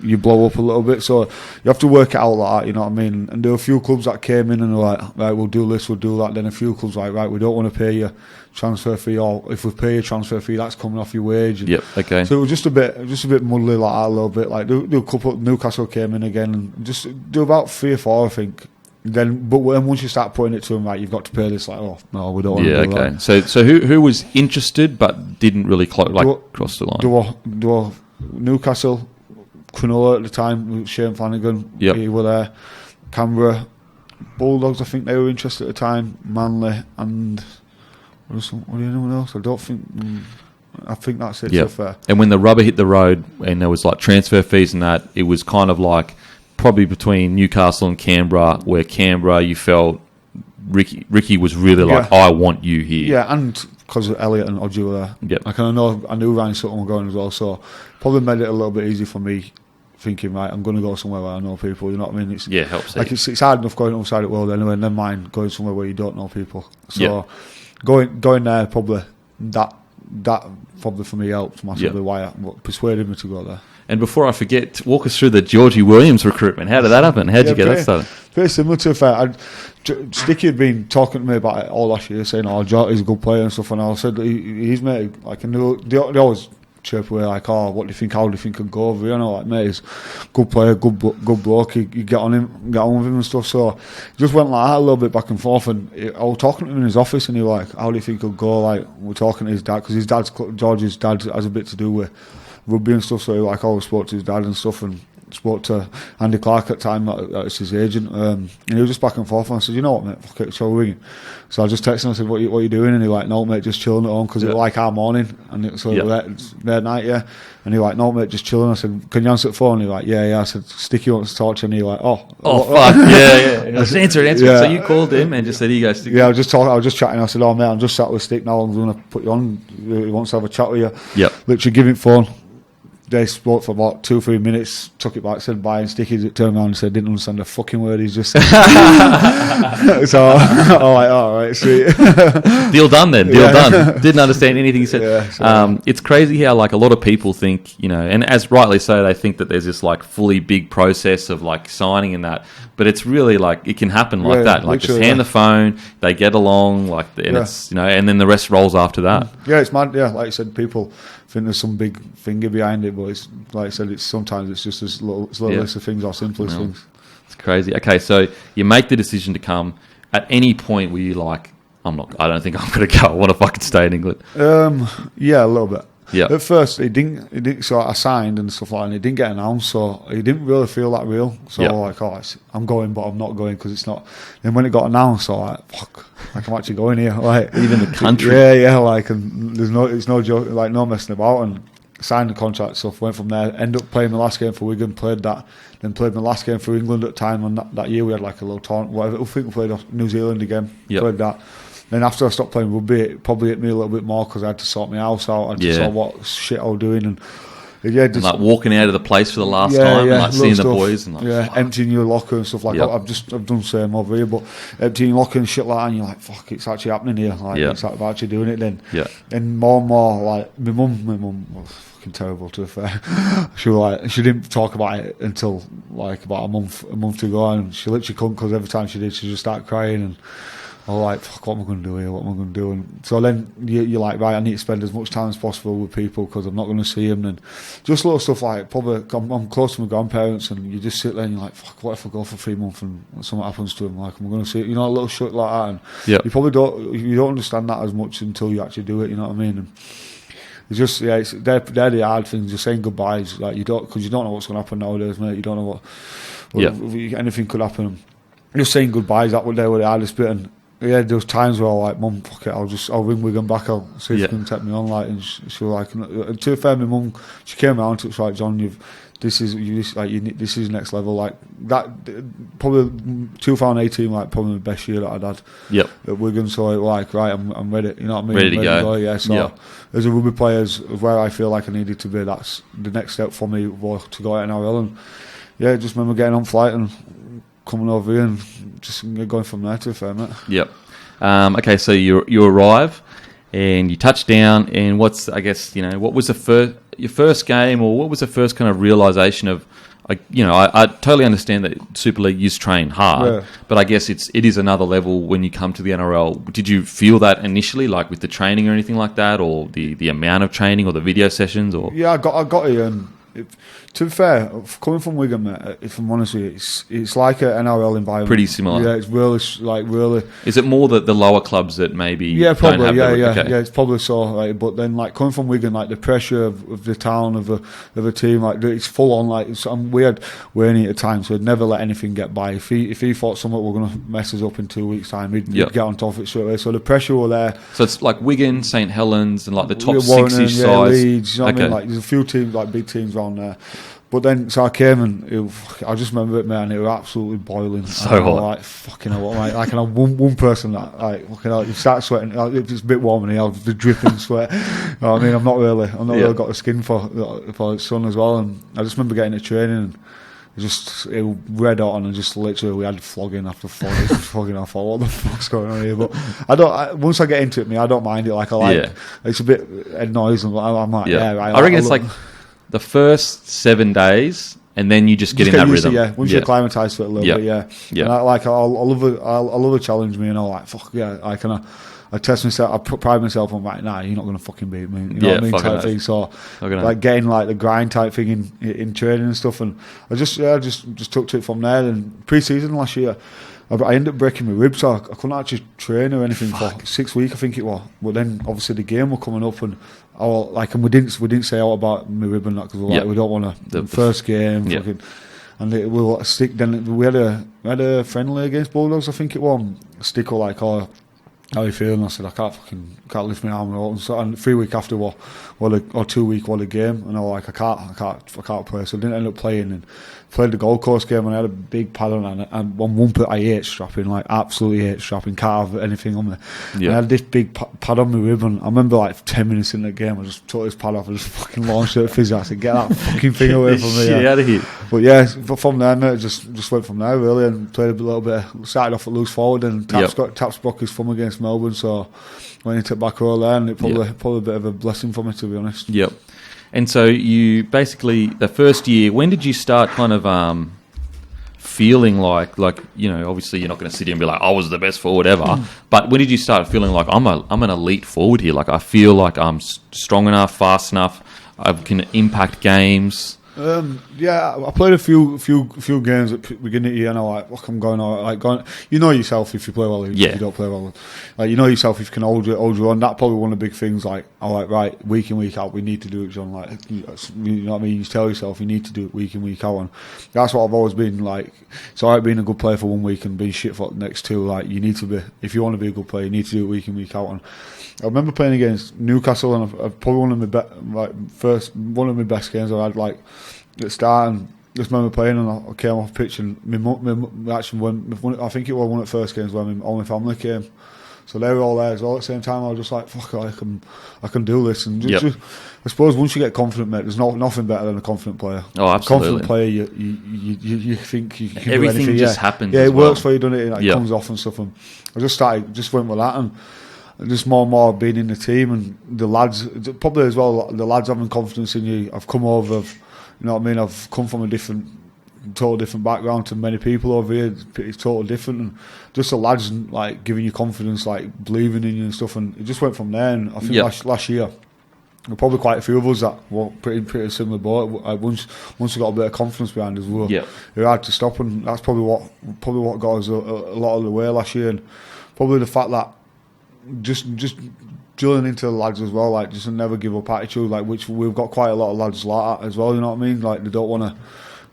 you blow up a little bit, so you have to work it out like that, you know what I mean? And there were a few clubs that came in and were like, right, we'll do this, we'll do that, then a few clubs right, we don't want to pay you transfer fee, or if we pay you transfer fee, that's coming off your wage. Yep, okay. So it was just a bit muddly like that a little bit, there a couple, Newcastle came in again, and just do about 3 or 4, I think. But once you start putting it to them, you've got to pay this. No, we don't want to do that. So who was interested but didn't really cross the line? There were Newcastle, Cronulla at the time, Shane Flanagan. Yep. He were there. Canberra, Bulldogs. I think they were interested at the time. Manly and anyone else? I don't think. I think that's it. Yep. So fair. And when the rubber hit the road and there was transfer fees and that, it was kind of probably between Newcastle and Canberra, where Canberra you felt Ricky was really I want you here. Yeah, and because Elliot and Odgie were there. Yep. I knew Ryan Sutton were going as well, so probably made it a little bit easy for me thinking, right, I'm going to go somewhere where I know people, you know what I mean? It helps. It's hard enough going outside the world anyway, and then mind going somewhere where you don't know people. So going there, probably that probably for me helped massively, what persuaded me to go there. And before I forget, walk us through the Georgie Williams recruitment. How did that happen? How did you get that started? Very similar to fair. Sticky had been talking to me about it all last year, saying, Georgie's a good player and stuff, and I said, he's mate, they always chirp away what do you think, how do you think he'd go over, mate, he's a good player, good bloke, you get on with him and stuff, so just went like that a little bit back and forth, and I was talking to him in his office, and he was like, how do you think he'll go, we're talking to his dad, because George's dad has a bit to do with rugby and stuff, so he always spoke to his dad and stuff, and spoke to Andy Clark at the time, that was his agent, and he was just back and forth, and I said, you know what, mate, fuck it, shall we ring? So I just texted him, I said, what are you doing? And he like, no, mate, just chilling at home, because it was like our morning, and so their night, yeah. And he like, no, mate, just chilling. I said, can you answer the phone? And he like, yeah. I said, Sticky wants to talk to you. And he like, fuck, yeah. Just answer it. Yeah. So you called him and just said, here you go, Sticky. Yeah, I was just chatting. I said, oh, mate, I'm just sat with Stick now. I'm going to put you on. He wants to have a chat with you. Yep. Literally give him phone. They spoke for about 2-3 minutes, took it back, said bye, and Sticky turned around and said, didn't understand a fucking word he's just said. So I'm like, all right, sweet. Deal done then, done. Didn't understand anything he said. Yeah, so, it's crazy how like a lot of people think, you know, and as rightly so, they think that there's this like fully big process of like signing and that, but it's really like, it can happen like that. Like just hand the phone, they get along, like, and it's, you know, and then the rest rolls after that. Yeah, it's mad. Yeah, like I said, people think there's some big finger behind it, but it's like I said, it's sometimes it's just as little list of things or simplest things. It's crazy. Okay, so you make the decision to come. At any point were you like, I don't think I'm going to go. I want to fucking stay in England. Yeah, a little bit. Yeah. At first, it didn't. So I signed and stuff like that, and it didn't get announced, so it didn't really feel that real. So like, I'm going, but I'm not going because it's not. And when it got announced, I was like, fuck, like I'm actually going here. Like even the country. Yeah. Like, and it's no joke, like no messing about. And signed the contract stuff. Went from there. Ended up playing the last game for Wigan. Played that. Then played my last game for England at the time. And that year we had like a little tournament. Whatever. I think we played New Zealand again. Yep. Played that. Then after I stopped playing rugby, it probably hit me a little bit more because I had to sort my house out. I had to sort what shit I was doing, and just and like walking out of the place for the last time, and like seeing the boys, and like, emptying your locker and stuff like that. I've done the same over here, but emptying your locker and shit like that, and you're like, fuck, it's actually happening here. Like it's actually doing it then. Yeah. And more and more, like my mum was fucking terrible, to be fair. She didn't talk about it until like about a month to go, and she literally couldn't, because every time she did, she just started crying. And I was like, fuck, what am I going to do here? What am I going to do? And so then you're like, right, I need to spend as much time as possible with people because I'm not going to see them. And just little stuff like, probably, I'm close to my grandparents, and you just sit there and you're like, fuck, what if I go for 3 months and something happens to them? Like, am I going to see it? You know, a little shit like that. And you probably don't understand that as much until you actually do it, you know what I mean? And it's just, they're the hard things. You're saying goodbyes, like because you don't know what's going to happen nowadays, mate. You don't know what anything could happen. Just saying goodbyes, that was the hardest bit. And yeah, there was times where I was like, mum, fuck it, I'll ring Wigan back, I'll see if she can take me on, like, and she was like, and to be fair, my mum, she came around to it, like, John, this is next level, like, that, probably 2018, like, probably the best year that I'd had at Wigan, so like, right, I'm ready, you know what I mean? Ready to go. Yeah, so as a rugby player, where I feel like I needed to be, that's the next step for me, to go out NRL, and yeah, just remember getting on flight and coming over here and just going from there, to be fair, mate. Yep. Okay, so you arrive and you touch down, and what was your first game, or what was the first kind of realisation of, I totally understand that Super League used to train hard, but I guess it is another level when you come to the NRL. Did you feel that initially, like with the training or anything like that, or the amount of training or the video sessions? Or I got it. To be fair, coming from Wigan, mate, if I'm honest with you, it's like an NRL environment. Pretty similar. Yeah, it's really. Is it more the lower clubs that maybe? Yeah, probably. Don't have Yeah, it's probably so. Like, but then, like coming from Wigan, like the pressure of the town of a team, like it's full on. Like we had Wayne at a time, so he'd never let anything get by. If he thought something were going to mess us up in 2 weeks' time, he'd get on top of it straight away. So the pressure were there. So it's like Wigan, St Helens, and like the top Warrington, 6-ish sides. Leeds, you know what I mean? Like there's a few teams, like big teams around there. But then, so I came and I just remember it, man. It was absolutely boiling. So hot. Like fucking hell, like and one person that like fucking hell, you start sweating. It's a bit warm in here. I've the dripping sweat. You know what I mean, I'm not really got the skin for the sun as well. And I just remember getting to training and it was red hot, and just literally we had flogging after flogging. I thought, what the fuck's going on here? But once I get into it, I don't mind it. Like it's a bit annoying. I'm like, right. I reckon it's like the first 7 days, and then you just get in that rhythm. Once you acclimatise to it a little bit, And I love a challenge, me, and I'm like, fuck yeah, I test myself, I pride myself on like, nah, you're not going to fucking beat me, you know what I mean, type thing. So like getting like the grind type thing in training and stuff, and I just took to it from there. And pre-season last year, I ended up breaking my ribs, so I couldn't actually train or anything for 6 weeks, I think it was. But then obviously the game were coming up, and and we didn't say out about my ribbon because we don't want to first game. Fucking, and we were stick. Then we had a friendly against Bulldogs, I think it was. Stick was like, "Oh, how are you feeling?" I said, "I can't lift my arm out." And 3 weeks after, or 2 week, what a game, and I was like, I can't play. So I didn't end up playing and played the Gold Coast game, and I had a big pad on, and one put I hate strapping, like absolutely hate strapping, can't have anything on me. And I had this big pad on my ribbon. I remember like 10 minutes in the game, I just took this pad off and just fucking launched it at physio. I said, "Get that fucking thing away from me." Shit out of here. But from there, mate, just went from there really, and played a little bit. Started off at loose forward, and Taps broke his thumb against Melbourne, so went into back row there, and it probably a bit of a blessing for me, to be honest. Yep. And so you basically, the first year, when did you start kind of feeling like obviously you're not going to sit here and be like, I was the best for whatever, but when did you start feeling like I'm an elite forward here? Like I feel like I'm strong enough, fast enough, I can impact games. I played a few games at the beginning of the year, and I like, I'm going all right. Like, you know yourself if you play well, if you don't play well. Like, you know yourself if you can hold your own. That's probably one of the big things. Like, I'm like, right, week in, week out, we need to do it, John. Like, you know what I mean? You tell yourself you need to do it week in, week out, and that's what I've always been like. It's alright being a good player for 1 week and being shit for the next two. Like, you need to be, if you want to be a good player, you need to do it week in, week out. And I remember playing against Newcastle, and I've probably one of my best games I had. Like, at the start, and just remember playing, and I came off pitch, and my actually won. I think it was one of the first games when all my family came, so they were all there as well at the same time. I was just like, fuck, I can do this, and just, I suppose once you get confident, mate, there's nothing better than a confident player. Oh, absolutely. A confident player, you think you can everything do anything. Just happens. Yeah, it works for you, doesn't it? It comes off and stuff. And I just went with that, and just more and more being in the team, and the lads probably as well. The lads having confidence in you. I've come over. You know what I mean? I've come from a total different background to many people over here. It's totally different, and just the lads like giving you confidence, like believing in you and stuff. And it just went from there. And I think last year, there were probably quite a few of us that were pretty similar boat. Once we got a bit of confidence behind us, we were hard to stop, and that's probably what got us a lot of the way last year. And probably the fact that just drilling into the lads as well, like just a never give up attitude, like which we've got quite a lot of lads like that as well. You know what I mean? Like they don't want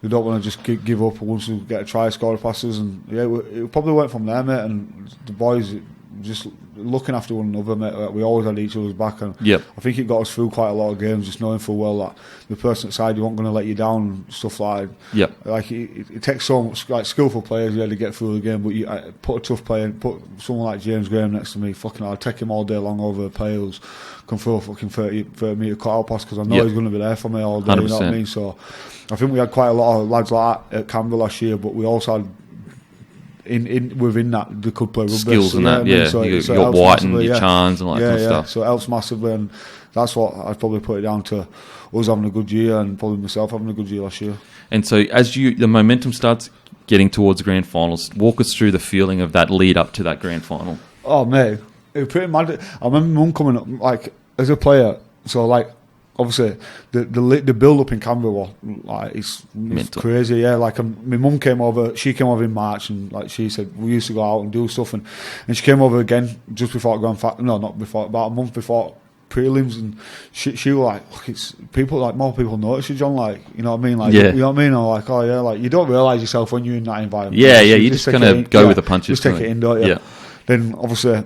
to just give up once we get a try, score the passes, and it probably went from there, mate. And the boys just looking after one another, mate. Like, we always had each other's back, and I think it got us through quite a lot of games, just knowing full well that the person outside you weren't going to let you down and stuff like. Like it takes so much like skillful players to get through the game, but you put a tough player, put someone like James Graham next to me, fucking I'll take him all day long over the pales, come through a fucking 30 metre cut-out pass, because I know he's going to be there for me all day. 100%. You know what I mean? So I think we had quite a lot of lads like that at Canberra last year, but we also had within that they could play rugby. Skills and that, yeah. So you got White and your Chans and all that kind of stuff. So it helps massively, and that's what I'd probably put it down to, us having a good year, and probably myself having a good year last year. And so as the momentum starts getting towards the grand finals, walk us through the feeling of that lead up to that grand final. Oh mate, it was pretty mad. I remember Mum coming up, like as a player, so like obviously the build up in Canberra was like it's crazy. Yeah, like my mum came over. She came over in March, and like she said, we used to go out and do stuff, and she came over again just before not before, about a month before prelims, and she was like, look, it's people, like more people notice you, John, like, you know what I mean, like, you know what I mean, I'm like, oh yeah, like you don't realise yourself when you're in that environment. You just kind of go with the punches, just take it in, don't you? Then obviously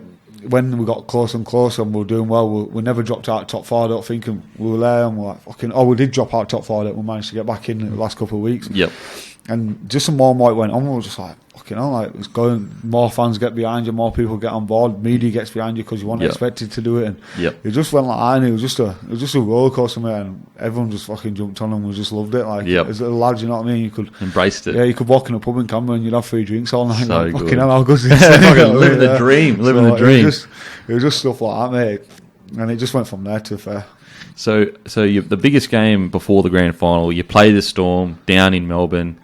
when we got closer and closer and we were doing well, we never dropped out top four, I don't think, and we were there, and we're like, fucking, we did drop out top four, that we managed to get back in the last couple of weeks. And just some more and more it went on, we were just like, fucking hell, like, it's going, more fans get behind you, more people get on board, media gets behind you because you weren't expected to do it, and it just went like that, and it was just a roller coaster, mate, and everyone just fucking jumped on, and we just loved it, like, as a lad, you know what I mean, you could embraced it. Yeah, you could walk in a pub in Canberra and you'd have free drinks all night. So like, good. Fucking hell, how good is this? living the dream, living the dream. It was just stuff like that, mate, and it just went from there, to be fair. So the biggest game before the grand final, you play the Storm down in Melbourne.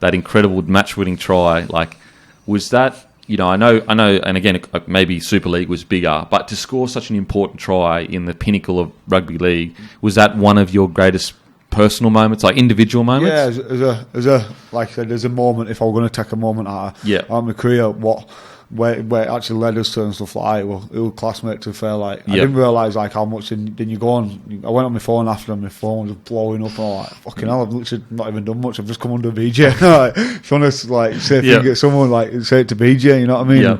That incredible match-winning try, like, was that, you know, I know, and again, maybe Super League was bigger, but to score such an important try in the pinnacle of rugby league, was that one of your greatest personal moments, like individual moments? Yeah, as a like I said, there's a moment, if I were going to take a moment out of my career, what where it actually led us to and stuff like that. It was classmate to fair. Like, I didn't realise like how much didn't you go on. I went on my phone after, and my phone was blowing up, and I'm like, fucking hell, I've literally not even done much. I've just come under BJ. Like, if you want to like say if you get someone, like, say it to BJ, you know what I mean? Yeah.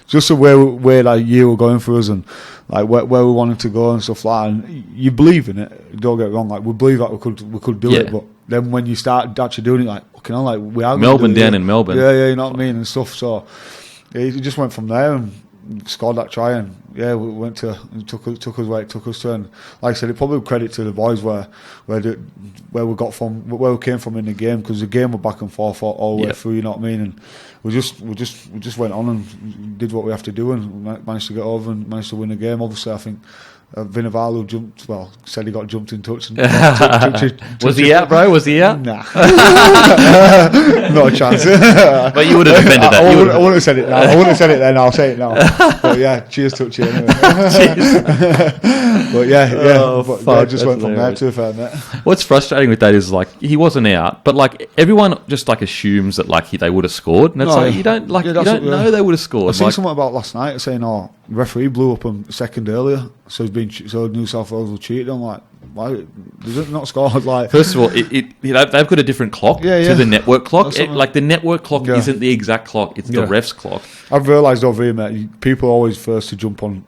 Just the way like you were going for us, and like where we wanted to go and stuff like that. And you believe in it, don't get it wrong, like we believe that we could do it, but then when you start actually doing it, like, fucking hell, like, we are Melbourne down in Melbourne. Yeah, you know what I mean, and stuff. So it just went from there and scored that try, and we went to took us where it took us to. And like I said, it probably credit to the boys where we got from, where we came from in the game, because the game were back and forth all the way through, you know what I mean. And we just went on and did what we have to do, and managed to get over and managed to win the game. Obviously, I think Vinivalu said he got jumped in touch. And Was he out, bro? Was he out? Nah. Not a chance. But you would have defended that. I wouldn't have said it now. I wouldn't have said it then. I'll say it now. But yeah, cheers, Touchy. Anyway. But I just went from there, to a fair mate. What's frustrating with that is, like, he wasn't out, but like everyone just like assumes that like they would have scored, and it's you don't know they would have scored. I seen something about last night saying, the referee blew up a second earlier, so New South Wales will cheat. I'm like, why does it not score? Like, first of all, they've got a different clock to the network clock. Like, the network clock isn't the exact clock; it's the ref's clock. I've realised over here, mate, people are always first to jump on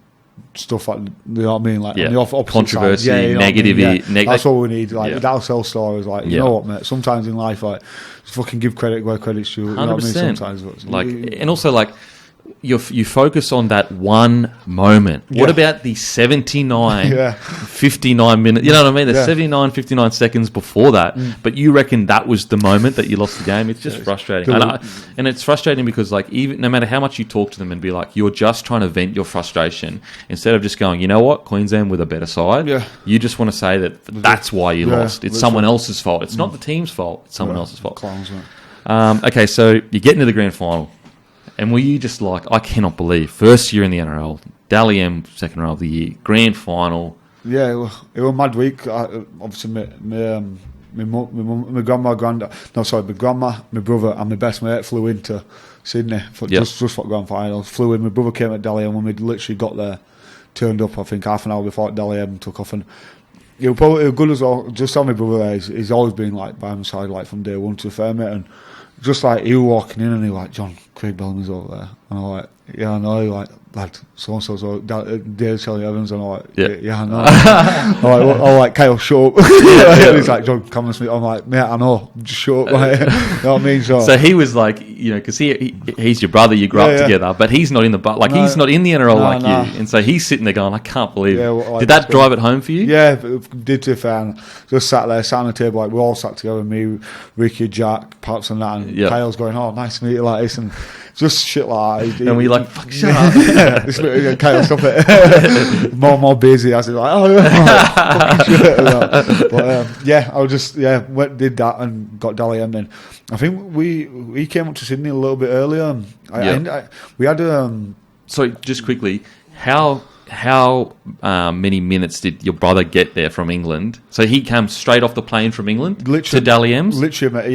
stuff like, you know what I mean, like on the opposite controversy, side. negativity. That's what we need. Like, that'll sell stories. Like, you know what, mate? Sometimes in life, like, just fucking give credit where credit's due. You know what I mean? Sometimes, like, and also like, you focus on that one moment. What about the 79, 59 minutes? You know what I mean? The 79, 59 seconds before that. But you reckon that was the moment that you lost the game? It's just frustrating. And it's frustrating because, like, even no matter how much you talk to them and be like, you're just trying to vent your frustration, instead of just going, you know what, Queensland with a better side, you just want to say that's why you lost. It's someone else's fault. It's not the team's fault. It's someone else's fault. Clowns, mate. Okay, so you get into the grand final. And were you just like, I cannot believe, first year in the NRL, Dally M, second round of the year, grand final. Yeah, it was a mad week. Obviously, my grandma, my brother, and my best mate flew into Sydney just for grand finals. Flew in. My brother came at Dally M when we literally got there, turned up, I think, half an hour before Dally M took off. And it was probably good as well. Just tell my brother there, he's always been like by my side, like from day one, to a fair mate. And just like he was walking in and he was like, John, Craig Bellamy's over there. And I'm like, yeah, I know. Like, lad, so Dave Shelley Evans. And I'm like, yeah, I know. I'm like, Kyle, shut up. And he's like, John, come and speak. I'm like, mate, I know. Just shut up. Like, you know what I mean? So he was like, you know, because he's your brother, you grew up together, but he's not in the he's not in the NRL you. And so he's sitting there going, I can't believe it. Well, did that drive it home for you? Yeah, it did, to a fan. Just sat on the table, like, we all sat together, me, Ricky, Jack, Paps and that, and Kyle's going, oh, nice to meet you, like this, and just shit like that. And we're like, fuck, shut up. Kyle, stop it. more busy. I was like, fucking shit. But I was just, did that and got Dally M then. I think we came up to Sydney a little bit earlier. We had So just quickly, how many minutes did your brother get there from England? So he came straight off the plane from England to Dally M's? Literally, mate.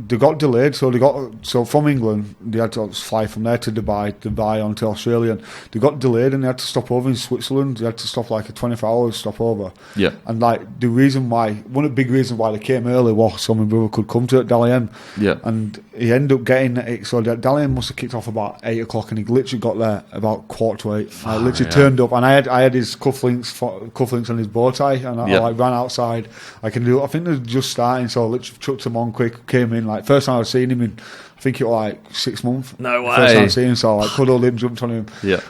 They got delayed, so from England they had to fly from there to Dubai onto Australia. And they got delayed and they had to stop over in Switzerland. They had to stop like a 24 hours stop over. Yeah. And like one of the big reasons why they came early was so my brother could come to Dally M. Yeah. And he ended up getting it. So Dally M must have kicked off about 8 o'clock, and he literally got there about 7:45. I literally turned up, and I had his cufflinks and his bow tie, and I like ran outside. I think they're just starting, so I literally chucked him on quick, came in. Like, first time I've seen him in, I think it was like 6 months. No way. First time I've seen him, so I like cuddled him, jumped on him,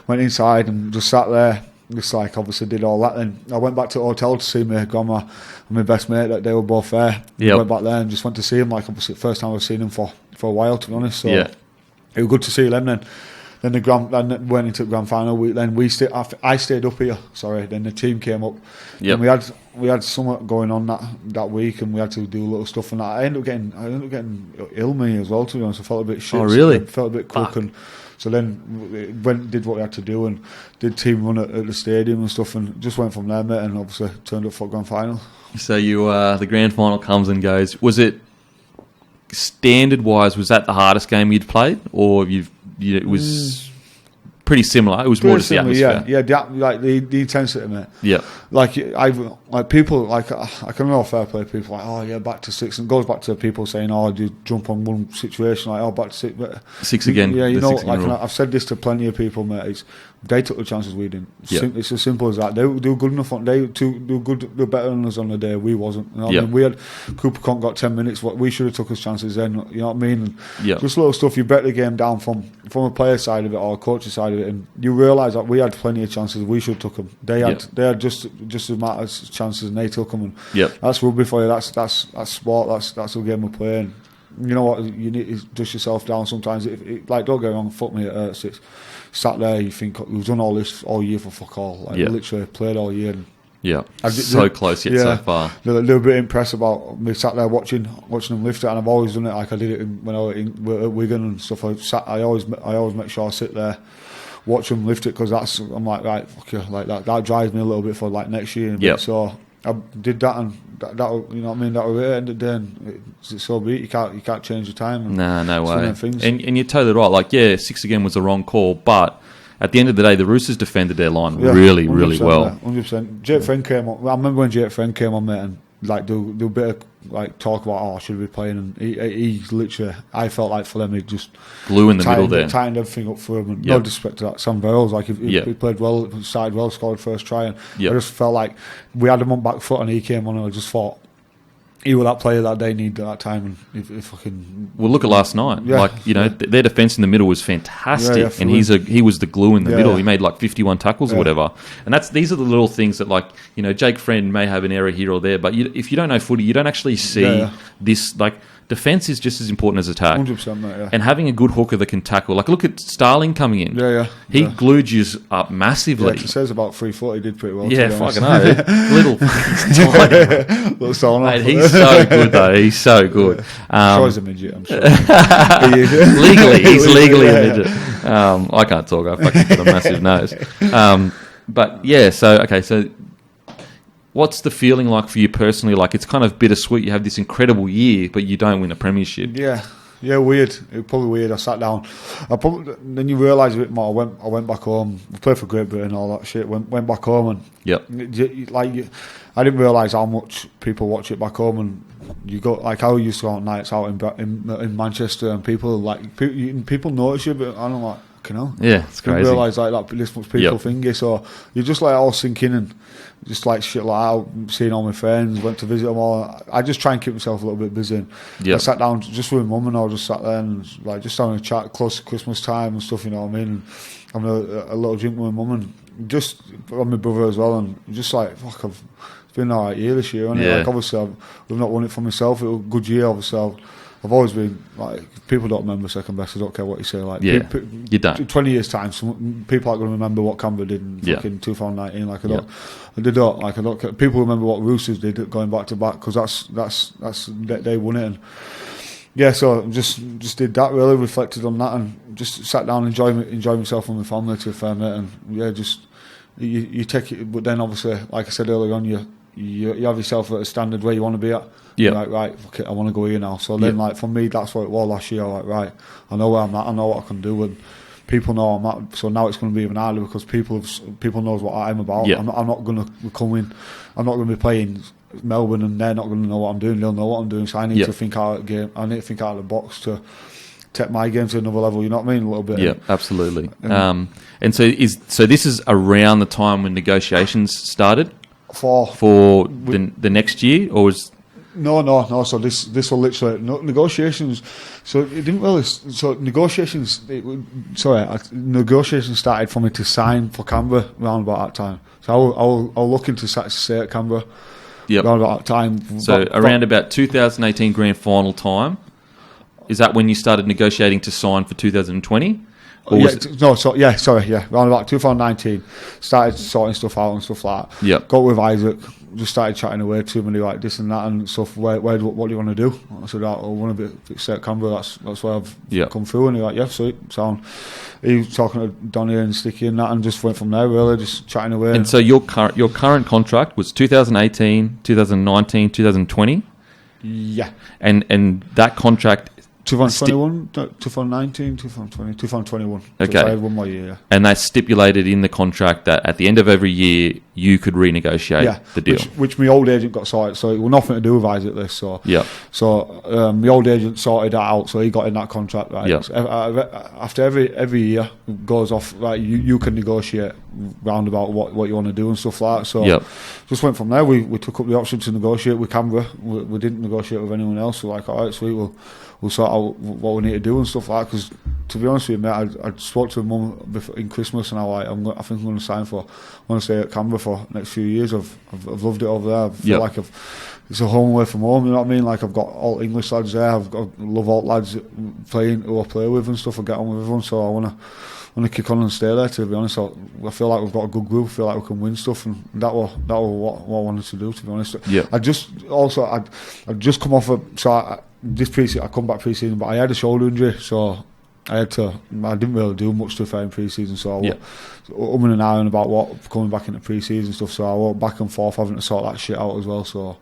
went inside and just sat there. Just like obviously did all that. Then I went back to the hotel to see my grandma and my best mate that they were both there. Went back there and just went to see him. Like, obviously first time I've seen him for a while, to be honest. So it was good to see them then. Then went into the grand final week. Then I stayed up here. Sorry. Then the team came up. And we had something going on that week, and we had to do a little stuff. And that I ended up getting ill me as well. To be honest, I felt a bit shit. Oh really? I felt a bit crook. And so then did what we had to do and did team run at the stadium and stuff, and just went from there, mate. And obviously turned up for grand final. So you the grand final comes and goes. Was it standard wise? Was that the hardest game you'd played, or it was pretty similar. It was more just the atmosphere. The intensity, mate. Yeah. People, I can know fair play people like, oh yeah, back to six, and it goes back to people saying, oh, you jump on one situation, like, oh, back to six. But six again. Yeah, I've said this to plenty of people, mate. They took the chances we didn't. It's as simple as that. They were good enough. They were better than us on the day. We wasn't. You know what I mean? We had Cooper Conk got 10 minutes. What we should have took his chances then. You know what I mean? And just little stuff. You bet the game down from a player side of it or a coach's side of it, and you realise that we had plenty of chances. We should have took them. They had just as much as chances, and they took them. And that's rugby for you. That's sport. That's the game we're playing. You know what? You need to dust yourself down sometimes. Don't get me wrong, fuck me, it hurts. It's sat there, you think, we've done all this all year for fuck all. Literally played all year. And so close yet so far. They're a bit impressed about me sat there watching them lift it, and I've always done it like I did it when I was at Wigan and stuff. I always make sure I sit there, watch them lift it, because I'm like, right, fuck you, like that drives me a little bit for like next year. So I did that, and that you know what I mean. That was it. End of the day, it's so be it. You can't change the time. No way. And you're totally right. Like, six again was the wrong call, but at the end of the day, the Roosters defended their line really well. 100%. Jake Friend came on. I remember when Jake Friend came on, mate, and like do a bit of like talk about, oh, should we be playing? And he literally, I felt like for them, he just glue in the middle there, tightened everything up for him. And no disrespect to that, Sam Burrows, like he played well, started well, scored first try, and I just felt like we had him on back foot, and he came on, and I just thought he was that player that they needed at that time. And if fucking look at last night. Their defence in the middle was fantastic, and he was the glue in the middle. He made like 51 tackles or whatever. And these are the little things that, like, Jake Friend may have an error here or there, but if you don't know footy, you don't actually see this. Like, defence is just as important as attack. 100%, mate, and having a good hooker that can tackle. Like, look at Starling coming in. He glued you up massively. He says about 3 foot. He did pretty well. Yeah, fucking little tiny. Mate, he's so good though. He's so good. Sure he's a midget, I'm sure. He's legally a midget. I can't talk. I fucking got a massive nose. But yeah, so what's the feeling like for you personally? Like, it's kind of bittersweet. You have this incredible year, but you don't win a premiership. Yeah, weird. It was probably weird. I sat down. Then you realise a bit more. I went back home. I played for Great Britain and all that shit. Went back home, and I didn't realise how much people watch it back home. And you go, like, I used to go on nights out in Manchester, and people notice you, but I don't like. It's crazy. You realise like this much people thingy, so you just like all sink in, and just like shit like out, seeing all my friends, went to visit them all. I just try and keep myself a little bit busy. I sat down just with my mum, and I just sat there and like just having a chat close to Christmas time and stuff, you know what I mean, and having a little drink with my mum, and just with my brother as well, and just like, fuck, it's been an alright year this year, and like, obviously we've not won it for myself. It was a good year, obviously. I've always been like, people don't remember second best. I don't care what you say. Like, you don't. 20 years time, people aren't going to remember what Canberra did in fucking 2019. Like, they don't. Like, I don't care. People remember what Roosters did going back to back, because that's they won it. And so just did that. Really reflected on that, and just sat down, enjoy myself and my family, to affirm it. And just you take it. But then obviously, like I said earlier on, you have yourself at a standard where you want to be at. You're like, right, fuck it, I want to go here now. So then, like, for me, that's what it was last year. Like, right, I know where I'm at, I know what I can do, and people know I'm at. So now it's going to be even harder, because people knows what I'm about. I'm not going to come in. I'm not going to be playing Melbourne, and they're not going to know what I'm doing. They'll know what I'm doing. So I need to think out of the game. I need to think out of the box to take my game to another level. You know what I mean? A little bit. Yeah, absolutely. And so this is around the time when negotiations started for the next year, or was. No. So this will literally negotiations. So it didn't really. So negotiations. Negotiations started for me to sign for Canberra around about that time. So I was looking to stay at Canberra. Around about that time. So around about 2018 grand final time. Is that when you started negotiating to sign for 2020? Around about 2019, started sorting stuff out and stuff like that. Got with Isaac, just started chatting away to him, and he like this and that and stuff. What do you want to do? I said, I want to be at Canberra. That's where I've come through. And he like, sweet, sound. He was talking to Donny and Sticky and that, and just went from there. Really, just chatting away. And so your current contract was 2018, 2019, 2020. Yeah. And that contract 2021, 2019, 2020, 2021. Okay. So I had one more year. Yeah. And they stipulated in the contract that at the end of every year you could renegotiate the deal. Which my old agent got sorted, so it was nothing to do with Isaac this. So my old agent sorted that out, so he got in that contract. Right. Yeah. So after every year it goes off. Right, you can negotiate round about what you want to do and stuff like that. So just went from there. We took up the option to negotiate with Canberra. We didn't negotiate with anyone else. So like, all right, sweet, we'll sort out what we need to do and stuff like that. Because to be honest with you, mate, I spoke to my mum in Christmas, and I think I'm going to sign for. I want to stay at Canberra for the next few years. I've loved it over there. I feel like it's a home away from home. You know what I mean? Like I've got all English lads there. I love all lads playing who I play with and stuff. I get on with everyone, so I want to kick on and stay there. To be honest, I feel like we've got a good group. I feel like we can win stuff, and that was what I wanted to do. To be honest, I'd just come off this pre-season. I come back pre-season, but I had a shoulder injury, so I didn't really do much to fair in pre-season, so I was umming and ahhing about what coming back into pre-season stuff. So I went back and forth having to sort that shit out as well. So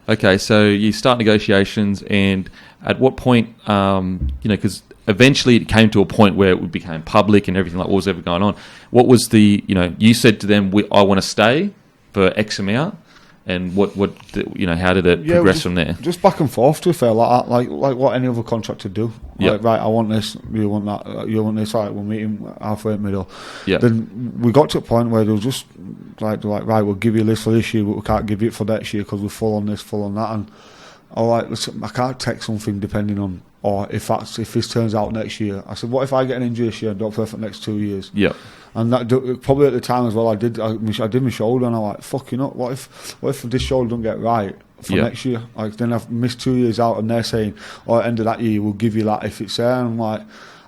okay, so you start negotiations, and at what point, because eventually it came to a point where it became public and everything, like what was ever going on. What was you said to them, I want to stay for X amount, and how did it progress from there? Just back and forth, to be fair, like what any other contractor do. Like, right, I want this, you want that, you want this, right, we'll meet him halfway in the middle. Then we got to a point where they were just like, right, we'll give you this for this year, but we can't give you it for next year because we're full on this, full on that. And all right, listen, I can't take something depending on, or if this turns out next year. I said, what if I get an injury this year and don't play for the next 2 years? And that probably at the time as well, I did my shoulder, and I'm like, fuck, what if this shoulder don't get right for next year? Like, then I've missed 2 years out, and they're saying, at the end of that year we'll give you that if it's there. And I'm like,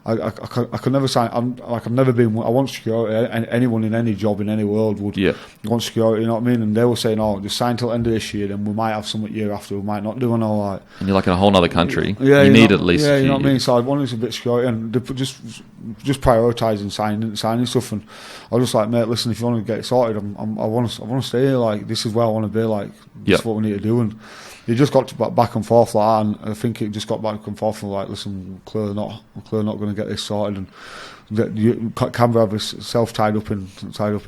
I could never sign. I've never been. I want security. Anyone in any job in any world would want security. You know what I mean? And they were saying, "Oh, just sign till the end of this year, then we might have something year after. We might not do." And all like, and you're like in a whole other country. You need at least. Yeah, you know what I mean. So I wanted a bit of security, and just prioritising signing stuff. And I was just like, mate, listen, if you want to get it sorted, I want to stay here. Like, this is where I want to be. Like, this is what we need to do. And it just got back and forth like that, and I think it just got back and forth and like, listen, clearly not going to get this sorted. And Canberra have self-tied up in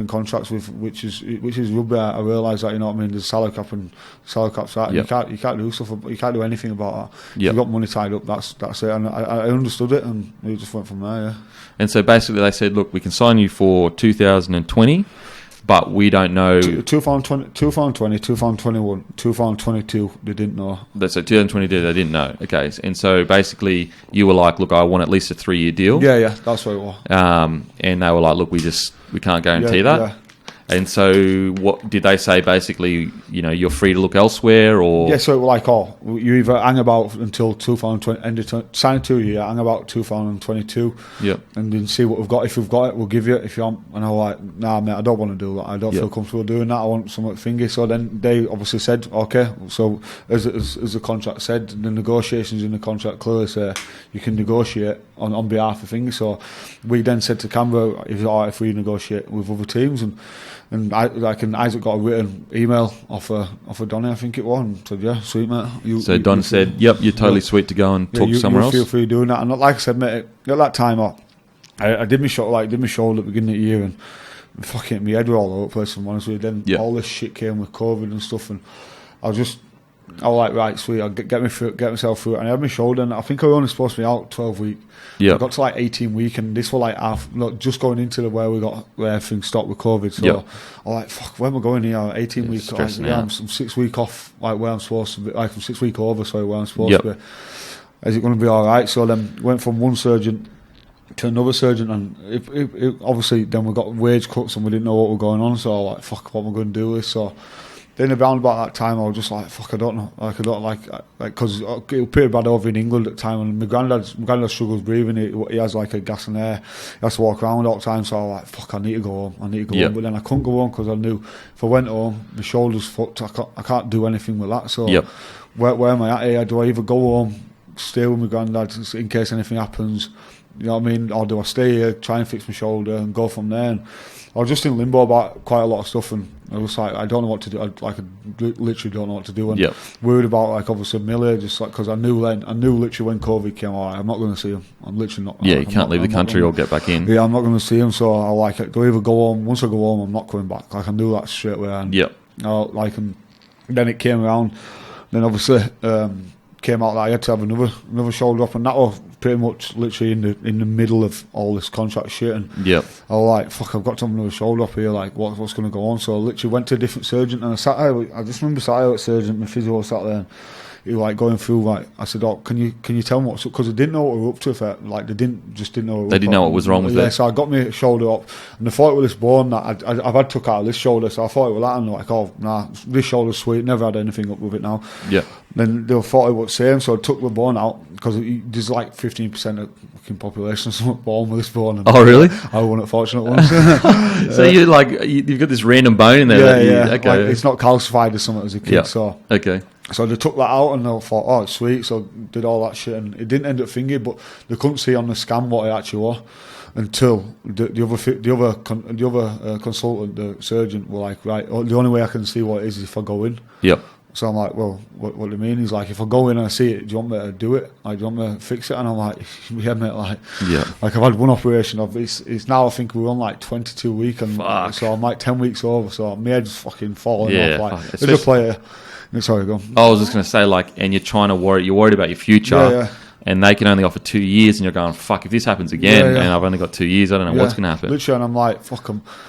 contracts with which is rugby. I realise that, you know what I mean. There's salary cap and salary caps that. You can't do stuff. You can't do anything about that. If you've got money tied up, that's it. And I understood it, and it just went from there. And so basically, they said, look, we can sign you for 2020. But we don't know. 2020, 2021, 2022, they didn't know. So 2020, they didn't know. Okay, and so basically you were like, look, I want at least a 3-year deal. Yeah, that's what it was. And they were like, look, we can't guarantee that. Yeah. And so what did they say? Basically, you're free to look elsewhere, or so it was like, you either hang about until 2020, sign 2 year, hang about 2022, and then see what we've got. If we've got it, we'll give you it. If you aren't, and I was like, nah, mate, I don't want to do that. I don't feel comfortable doing that. I want something thingy. So then they obviously said, okay. So as the contract said, the negotiations in the contract clearly say you can negotiate on behalf of things. So we then said to Canberra, if we negotiate with other teams, and Isaac got a written email off of Donny, I think it was, and said, yeah, sweet, mate. So Don said, yep, you're totally sweet to go and talk to somewhere else. Feel free doing that. And like I said, mate, at that time, I did my shoulder at the beginning of the year, and fucking my head were all over the place, if I'm honest with you. Then all this shit came with COVID and stuff, and I was like, right, sweet, I'll get myself through it. And I had my shoulder, and I think I was only supposed to be out 12 weeks. I got to like 18 weeks, and this was like just going into where everything stopped with COVID. So I was like, fuck, where am I going here? 18 weeks. I'm 6 weeks off, like where I'm supposed to be. Like I'm 6 weeks over, where I'm supposed to be. Is it going to be all right? So then went from one surgeon to another surgeon, and it obviously then we got wage cuts, and we didn't know what was going on. So I was like, fuck, what am I going to do with this? So then around about that time, I was just like, fuck, I don't know. Like, I don't like, because it was pretty bad over in England at the time, and my granddad struggles breathing. He has like a gas and air. He has to walk around all the time, so I was like, fuck, I need to go home. But then I couldn't go home because I knew if I went home, my shoulder's fucked. I can't do anything with that. So where am I at here? Do I either go home, stay with my granddad in case anything happens, you know what I mean, or do I stay here, try and fix my shoulder and go from there? And I was just in limbo about quite a lot of stuff, and I was like, I don't know what to do. I literally don't know what to do, and worried about like obviously Millie, just like because I knew literally when COVID came, I'm not going to see him. I'm literally not. Yeah, you can't leave the country or get back in. Yeah, I'm not going to see him. So I like it. Do either go home. Once I go home, I'm not coming back. Like I knew that straight away. And, and then it came around. Then obviously came out that I had to have another shoulder up, and that was pretty much literally in the middle of all this contract shit. And I was like, fuck, I've got to have another shoulder up here. Like, what's going to go on? So I literally went to a different surgeon, and I just remember sat there at surgeon. My physio sat there. And he was like going through. Like I said, "Oh, can you tell me what's up?" Because they didn't know what we were up to. They didn't know. They didn't know what was wrong with it. So I got my shoulder up, and I thought it was this bone that I've had took out of this shoulder. So I thought it was that, and like, oh nah, this shoulder's sweet. Never had anything up with it now. Yeah. Then they thought it was the same, so I took the bone out because there's like 15% of fucking population born with this bone. Oh really? I wasn't a fortunate one. So you've got this random bone in there. Yeah. Okay. Like, it's not calcified or something as a kid. Yeah. So okay. So they took that out, and I thought, oh, it's sweet. So did all that shit, and it didn't end up fingered, but they couldn't see on the scan what it actually was until the other consultant, the surgeon, were like, right, the only way I can see what it is if I go in. Yep. So I'm like, well, what do you mean? He's like, if I go in and I see it, do you want me to do it? Like, do you want me to fix it? And I'm like, yeah, mate. Like I've had one operation of it's now I think we're on like 22 weeks, and so I'm like 10 weeks over. So my head's fucking falling off. Like, as a player. Sorry, go on. I was just going to say, like, and you're trying to you're worried about your future, and they can only offer 2 years, and you're going, fuck, if this happens again, and I've only got 2 years, I don't know what's going to happen. Literally, and I'm like, fuck,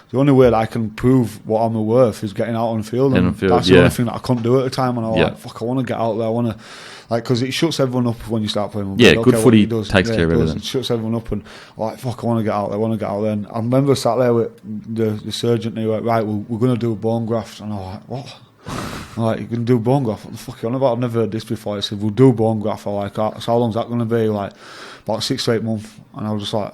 the only way that I can prove what I'm worth is getting out on the field, and that's the only thing that I couldn't do at the time, and I'm like, fuck, I want to get out there, I want to, like, because it shuts everyone up when you start playing rugby. Yeah, good footy takes care of everything. It shuts everyone up, and I'm like, fuck, I want to get out there, and I remember sat there with the surgeon, and he went, right, we're going to do a bone graft, and I'm like, what? I'm like, you can do bone graft? What the fuck are you on about? I've never heard this before. He said, we'll do bone graft. I'm like, so how long's that going to be? Like, about 6 to 8 months. And I was just like,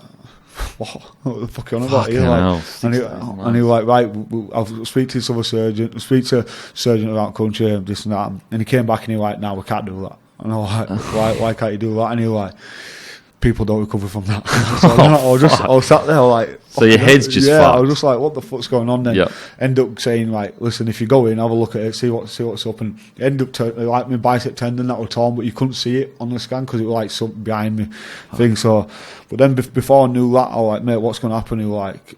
what the fuck are you on about here? Like, and he was like, right, I'll speak to this other surgeon, speak to a surgeon around the country, this and that. And he came back and he was like, no, we can't do that. And I was like, why can't you do that? And he was like, people don't recover from that. So I was sat there like, so your head's just fucked. I was just like, what the fuck's going on then? End up saying like, listen, if you go in, have a look at it, see what's up, and end up like my bicep tendon that was torn, but you couldn't see it on the scan because it was like something behind me thing. So, but then before I knew that, I was like, mate, what's going to happen? He was like,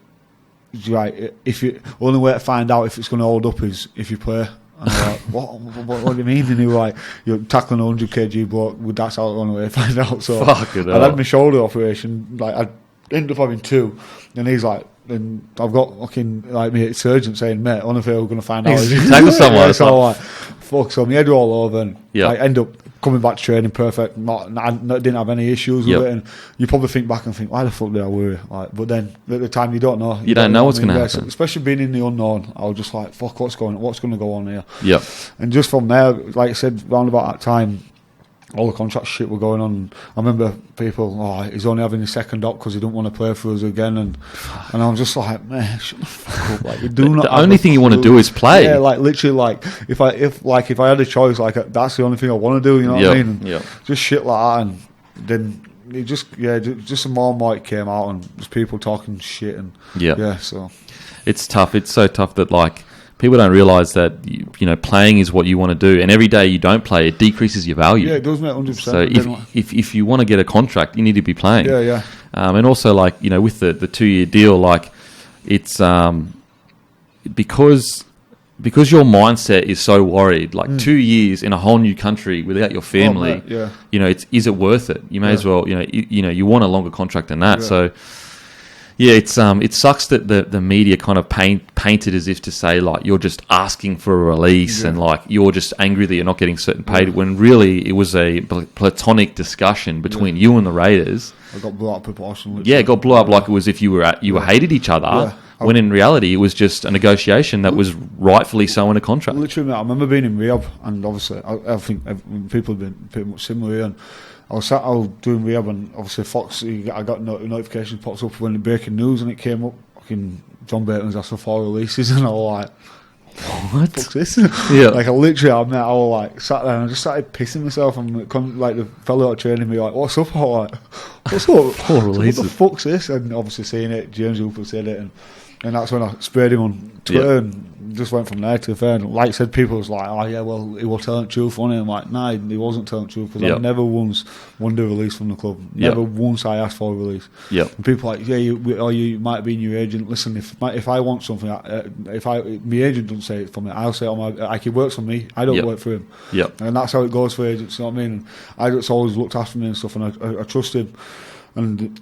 right, if you only way to find out if it's going to hold up is if you play. And I'm like, what do you mean? And he was like, you're tackling a 100 kg bloke, that's how the only way to find out. So I had my shoulder operation, like I ended up having 2, and he's like, and I've got fucking like my surgeon saying, mate, only way we're going to find out is tackle someone. So I'm like, fuck, so my head all over, and I end up coming back to training perfect. I didn't have any issues with it, and you probably think back and think, why the fuck did I worry? Like, but then at the time you don't know. You don't know what's going to happen. Especially being in the unknown, I was just like, fuck, what's going to go on here? Yeah. And just from there, like I said, round about that time, all the contract shit were going on. I remember people, he's only having his second op because he don't want to play for us again, and I was just like, man, shut the fuck up. Like, you do not. The only thing you want to do is play. Yeah, like literally, like if I had a choice, like that's the only thing I want to do. You know what I mean? And just shit like that, and then it just more and more it came out, and just people talking shit, and so it's tough. It's so tough that like. People don't realise that you know playing is what you want to do, and every day you don't play, it decreases your value. Yeah, it does, mate, 100%. So if you want to get a contract, you need to be playing. Yeah. And also, like with the 2-year deal, like it's because your mindset is so worried. Like 2 years in a whole new country without your family, is it worth it? You may as well, you want a longer contract than that. Yeah. So. Yeah, it sucks that the media kind of paint it as if to say like you're just asking for a release and like you're just angry that you're not getting certain paid when really it was a platonic discussion between you and the Raiders. I got blown up proportionally. Yeah, it got blown up like it was if you hated each other. Yeah. When in reality it was just a negotiation that was rightfully so in a contract. Literally, I remember being in rehab, and obviously I think people have been pretty much similar here. And I was doing rehab, and obviously Fox, I got notifications pops up when the breaking news, and it came up, fucking John Bateman's asked for 4 releases, and I was like, what the fuck's this? Yeah. Like I was like sat there and I just started pissing myself, and like the fellow out training me like, what's up? I was like, what's up? 4 releases. What the fuck's this? And obviously seeing it, James Hooper said it, and and that's when I sprayed him on Twitter and just went from there to the fair. And like I said, people was like, oh yeah, well, he was telling the truth on it. I'm like, nah, he wasn't telling the truth, because I never once wanted a release from the club. Never once I asked for a release. And people are like, yeah, you might be in your agent. Listen, if I want something, if my agent doesn't say it for me, I'll say it on my, like, he works for me, I don't work for him. And that's how it goes for agents, you know what I mean? And I just always looked after me and stuff, and I trust him. And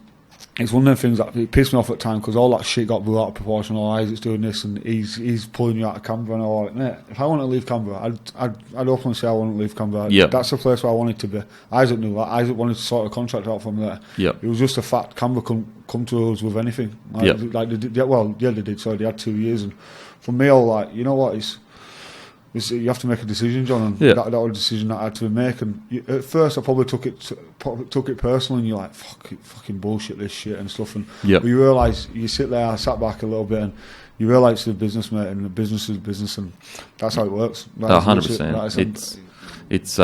it's one of them things that it pissed me off at the time, because all that shit got blew out of proportion. All Isaac's doing this and he's pulling you out of Canberra, and all like, mate, if I want to leave Canberra, I'd openly say I want to leave Canberra. That's the place where I wanted to be. Isaac knew that. Isaac wanted to sort a contract out from there. It was just a fact. Canberra couldn't come to us with anything. Like they did, they did. So they had 2 years, and for me, all like, you know what, you have to make a decision, John, and that was a decision that I had to make. And at first, I probably took it personally, and you're like, fucking bullshit, this shit and stuff. And but you realise, you sit there, I sat back a little bit, and you realise it's a business, mate, and the business is business, and that's how it works. 100%. It's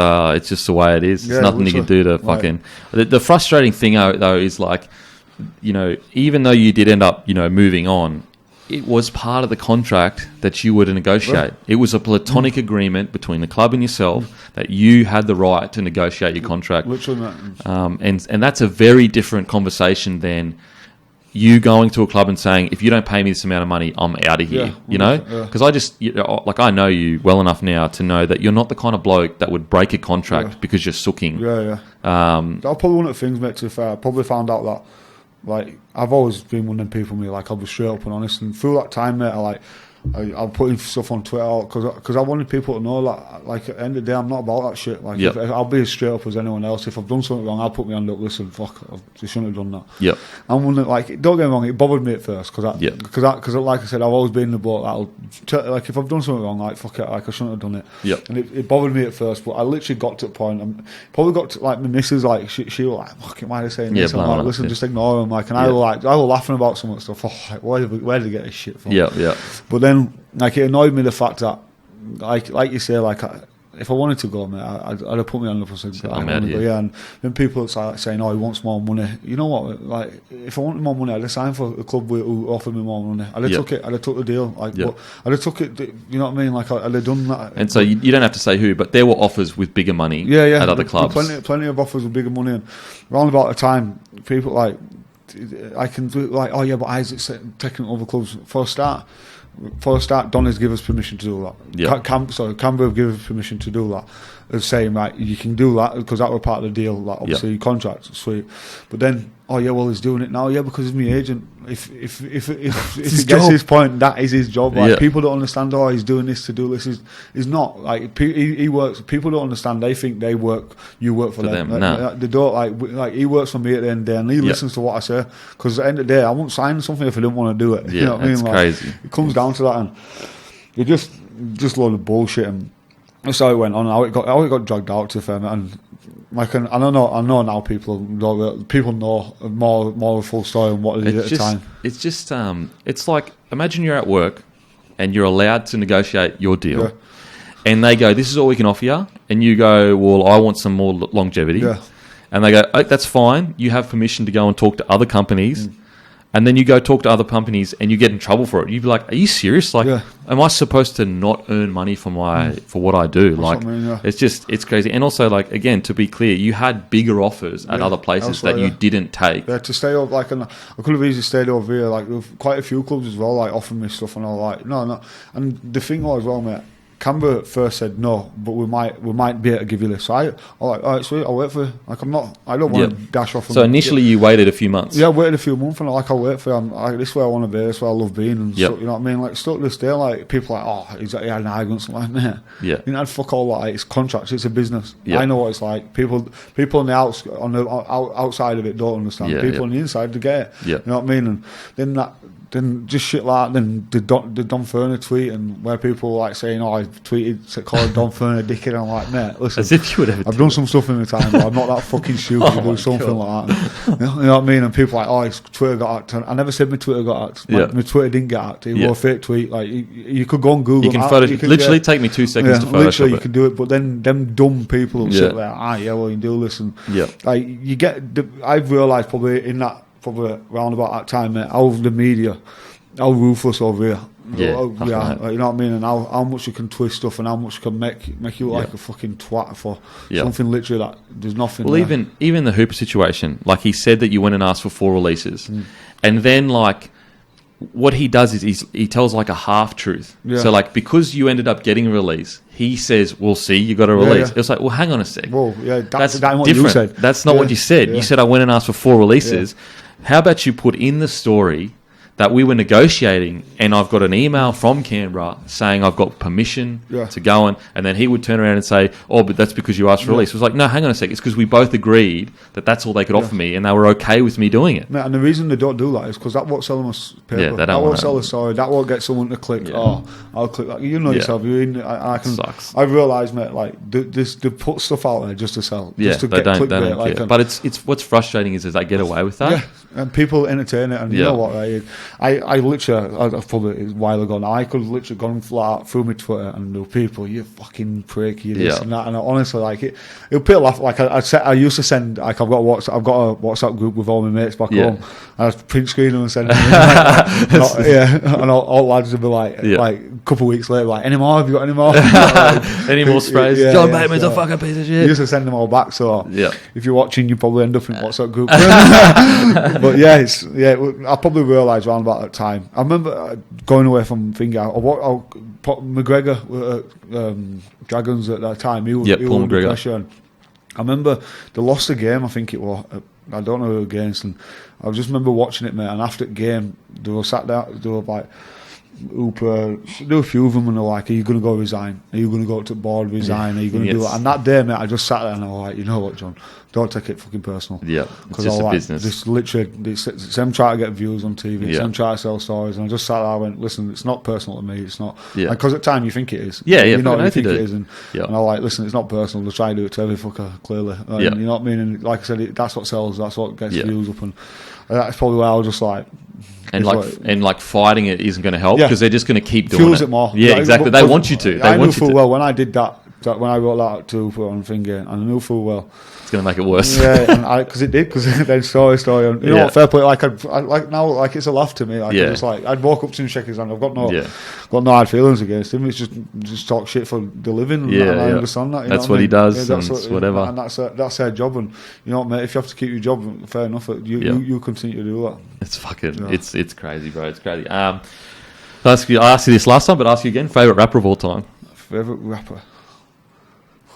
just the way it is. There's nothing you can do to fucking. The frustrating thing though is, like, you know, even though you did end up, you know, moving on, it was part of the contract that you were to negotiate. It was a platonic agreement between the club and yourself that you had the right to negotiate your contract. Literally, and that's a very different conversation than you going to a club and saying, if you don't pay me this amount of money, I'm out of here. You know? Because I know you well enough now to know that you're not the kind of bloke that would break a contract because you're sooking. That's probably one of the things, mate, to be fair. I probably found out that, like, I've always been one of them people, me, like, I'll be straight up and honest, and through that time, mate, I'll put in stuff on Twitter because I wanted people to know that, like, at the end of the day, I'm not about that shit. Like, I'll be as straight up as anyone else. If I've done something wrong, I'll put my hand up. Listen, fuck, I shouldn't have done that. I'm one that, like, don't get me wrong, it bothered me at first because, like I said, I've always been the bloke that'll, like, if I've done something wrong, like, fuck it, like, I shouldn't have done it. And it bothered me at first, but I literally got to the point. Probably got to, like, my missus, like, she was like, fucking, why are they saying this? I'm like, listen, just ignore them. Like, and I was laughing about some of the stuff. Oh, like, where did they get this shit from? But then, like, it annoyed me the fact that, like you say, like, if I wanted to go, mate, I'd have put my hand up and said, I'm out here. And then people start saying, oh, he wants more money. You know what? Like, if I wanted more money, I'd have signed for a club who offered me more money. I'd have took it. I'd have took the deal. Like, but I'd have took it. You know what I mean? Like, I'd have done that. And so you don't have to say who, but there were offers with bigger money at other clubs. Plenty of offers with bigger money. And around about the time, people like, I can do, like, oh yeah, but Isaac's taking over clubs for a start. Donny's give us permission to do that. Canberra give us permission to do that. Of saying, right, you can do that because that was part of the deal. Like, obviously, your contract, sweet. But then, oh yeah, well, he's doing it now. Yeah, because he's my agent. If he gets his point, that is his job. Like, people don't understand. Oh, he's doing this to do this. He's not. Like, he works. People don't understand. They think they work. You work for them. They don't. Like he works for me at the end of the day, and he listens to what I say. Because at the end of the day, I won't sign something if I didn't want to do it. You know what I mean? Like, crazy. It comes down to that, and you just a load of bullshit. And that's how it went on. How it got dragged out, to the fair, and like, I know now people know more of a full story on what they did at the time. It's just it's like, imagine you're at work and you're allowed to negotiate your deal, and they go, "This is all we can offer you," and you go, "Well, I want some more longevity," and they go, "Oh, that's fine. You have permission to go and talk to other companies." And then you go talk to other companies and you get in trouble for it. You'd be like, are you serious? Like, am I supposed to not earn money for what I do? Like, it's crazy. And also, like, again, to be clear, you had bigger offers at other places that you didn't take. Yeah, to stay over, like, and I could have easily stayed over here. Like, with quite a few clubs as well, like, offering me stuff, and all, like, no. And the thing was, well, mate, Canberra first said no, but we might be able to give you this. So I like, all right, sweet, I'll wait for you. Like, I don't want to dash off. So initially you waited a few months. Yeah, I waited a few months, and I'll wait for you. This is where I want to be. This is where I love being. And so, you know what I mean? Like, still to this day, like, people are like, oh, he had an argument, something like that. You know, fuck all that. Like, it's contracts. It's a business. I know what it's like. People on the outside of it don't understand. People on the inside, they get it. You know what I mean? And then just shit like that. Then the Don Ferner tweet, and where people like saying, "Oh, I tweeted calling Don Ferner a dickhead." I'm like, mate, listen, as if you would ever. I've done some stuff in my time, but I'm not that fucking stupid to do something like that. You know what I mean? And people are like, "Oh, his Twitter got hacked." I never said my Twitter got hacked. My Twitter didn't get hacked. It was a fake tweet. Like, you could go on Google. You can literally take me 2 seconds to Photoshop literally, you can do it. But then them dumb people will sit there. Well, you do listen. Like, you get. I've realised probably around about that time, mate, how the media how ruthless over here. Yeah, Like, you know what I mean, and how much you can twist stuff and how much you can make you look like a fucking twat for something literally that there's nothing. Well, there. even the Hooper situation, like he said that you went and asked for 4 releases, and then like what he does is he tells like a half truth. Yeah. So like because you ended up getting a release, he says, "Well, see, you got a release." Yeah. It's like, well, hang on a sec. Well, yeah, that's what different. you said. That's not what you said. Yeah. You said I went and asked for 4 releases. How about you put in the story that we were negotiating and I've got an email from Canberra saying I've got permission to go on, and then he would turn around and say, "Oh, but that's because you asked for release." It was like, no, hang on a sec. It's because we both agreed that that's all they could offer me and they were okay with me doing it. Mate, and the reason they don't do that is because that won't sell them a paper. Yeah, that won't sell a story. That won't get someone to click. Oh, I'll click that. You know yourself. You're in, Sucks. I realise, mate, like they put stuff out there just to sell. Yeah, just to they get don't clickbait. care. Like, but it's what's frustrating is they get away with that. Yeah, and people entertain it. And you know what? I literally, I've probably a while ago now, I could have literally gone flat through my Twitter and know people, you fucking prick, you this and that. And I honestly, like, it'll put a laugh. Like, I used to send, like, I've got a WhatsApp group with all my mates back home. And I'd print screen them and send them. And all lads would be like a couple of weeks later, like, any more? Have you got any more? Any more sprays? John Bateman's a fucking piece of shit. You used to send them all back, so if you're watching, you probably end up in WhatsApp group. But I probably realised around about that time. I remember going away from Finger. McGregor Dragons at that time. He was Paul McGregor. Pressure, and I remember they lost the game. I think it was. I don't know who against. And I just remember watching it, mate. And after the game, they were sat down. They were like, Hooper, there were a few of them, and they're like, "Are you going to go resign? Are you going to go to the board resign? Are you going to do that?" And that day, mate, I just sat there and I was like, "You know what, John? Don't take it fucking personal." Yeah, it's just a business. Just literally, it's them trying to get views on TV, them trying to sell stories, and I just sat there. I went, "Listen, it's not personal to me. It's not." Yeah. Because at the time you think it is. Yeah, you know what you think it is, and I was like, "Listen, it's not personal. They're trying to do it to every fucker, clearly." And you know what I mean? And like I said, that's what sells. That's what gets views up, and that's probably why I was just like. And fighting it isn't going to help because they're just going to keep doing Fuels it. It more. Yeah, exactly. They want you to. I knew full well when I did that when I wrote that to put on Finger, and I knew full well it's going to make it worse. Yeah, because it did. Because then story, and you know what, fair play. Like I like now, like it's a laugh to me. Like it's like I'd walk up to him, shake his hand. I've got no hard feelings against him. It's just talk shit for the living. And I understand that. That's what he does. That's whatever. And that's their job. And you know, mate, if you have to keep your job, fair enough. You continue to do that. It's fucking. It's crazy, bro. It's crazy. I asked you this last time, but I'll ask you again. Favorite rapper of all time. Favorite rapper.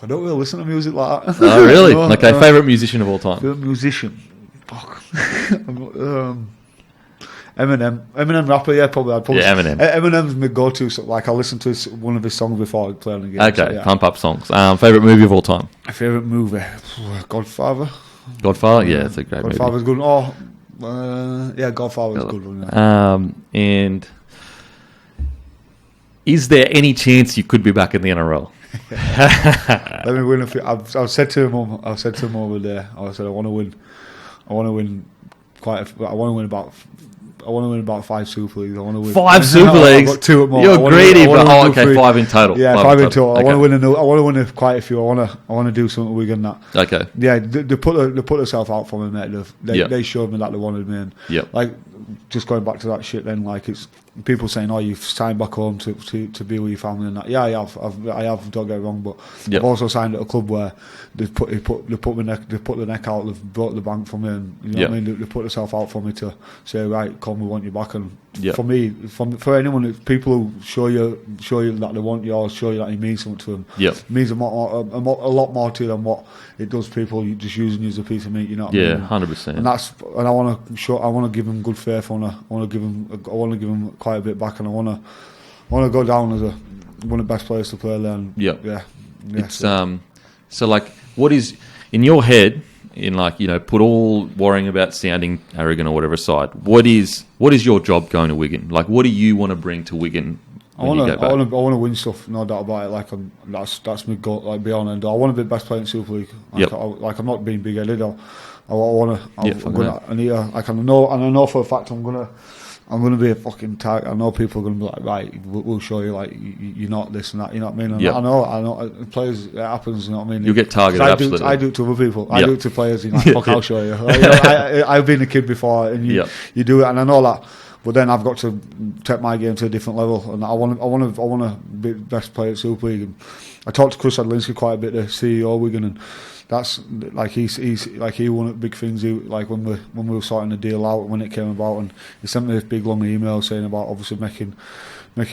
I don't really listen to music like that. Oh, really? Okay, favourite musician of all time? Favourite musician? Fuck. Eminem rapper, probably. Eminem. Eminem's my go-to. So, like, I listen to one of his songs before I play on the game. Okay, pump up songs. Favourite movie of all time? Favourite movie? Godfather. Godfather? Yeah, it's a great movie. Godfather's good. Godfather's good one. And is there any chance you could be back in the NRL? Let me win a few. I've said to him over there. I said I want to win. I want to win about 5 Super Leagues. I want to win 5 Super Leagues. I've got 2 at more. You're greedy, bro. Oh, okay, 5 in total. Yeah, 5 in total. I want to win quite a few. I want to do something with Wigan. That. Okay. Yeah, they put themselves out for me, mate. They showed me that they wanted me. And like, just going back to that shit. Then, like, it's people saying, "Oh, you've signed back home to be with your family," and that. Yeah, I have. I have. Don't get it wrong, but I've also signed at a club where they put the neck out. They've brought the bank for me, and you know what I mean. They put themselves out for me to say, "Right, come, we want you back." And for me, for anyone, people who show you that they want you, or show you that you mean something to them, it means a lot more to them what it does people just using you as a piece of meat. You know what I mean? 100%. And I want to give them good faith. I want to give them quite a bit back, and I want to go down as one of the best players to play there. And it's so like, what is in your head? In like, you know, put all worrying about sounding arrogant or whatever aside. What is your job going to Wigan? Like, what do you want to bring to Wigan? I want to win stuff, no doubt about it. Like, that's my goal. Like, beyond end. I want to be the best player in Super League. Like, I'm not being big-headed. I want to. I know for a fact I'm gonna be a fucking target. I know people are gonna be like, right, we'll show you, like, you're not this and that. You know what I mean? And I know. Players, it happens. You know what I mean? You get targeted. Absolutely. I do it to other people. I do it to players. Like, fuck, I'll show you. Like, I've been a kid before, and you do it, and I know that. But then I've got to take my game to a different level, and I want to be the best player at Super League. And I talked to Chris Adlinski quite a bit, the CEO of Wigan, and that's like he's like he one of the big things. He, like when we were sorting the deal out when it came about, and he sent me this big long email saying about obviously making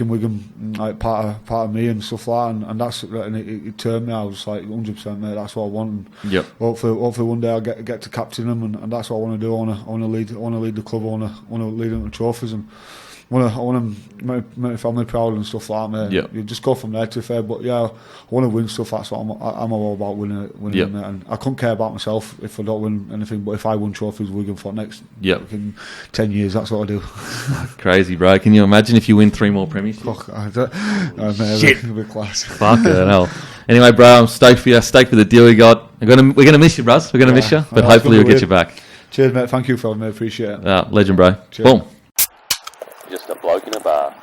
Wigan like part of me and stuff like that, and that's and it turned me. I was like 100%, mate. That's what I want. And yep. Hopefully one day I'll get to captain them, and that's what I want to do. I want to lead the club. I want to lead them to trophies, and I want to make my family proud and stuff like that, mate. Yep. You just go from there, to be fair. But yeah, I want to win stuff. That's what I'm all about, winning yep. mate. And I couldn't care about myself if I don't win anything. But if I win trophies, Wigan for next 10 years, that's what I do. Crazy, bro. Can you imagine if you win 3 more premierships? Shit, it'll be class. Fuck it, hell. Anyway, bro, I'm stoked for you. Stoked for the deal we got. We're gonna miss you, bros. We're gonna miss you, but hopefully we'll get you back. Cheers, mate. Thank you for having me. Appreciate it. Legend, bro. Cheers. Boom. Just a bloke in a bar.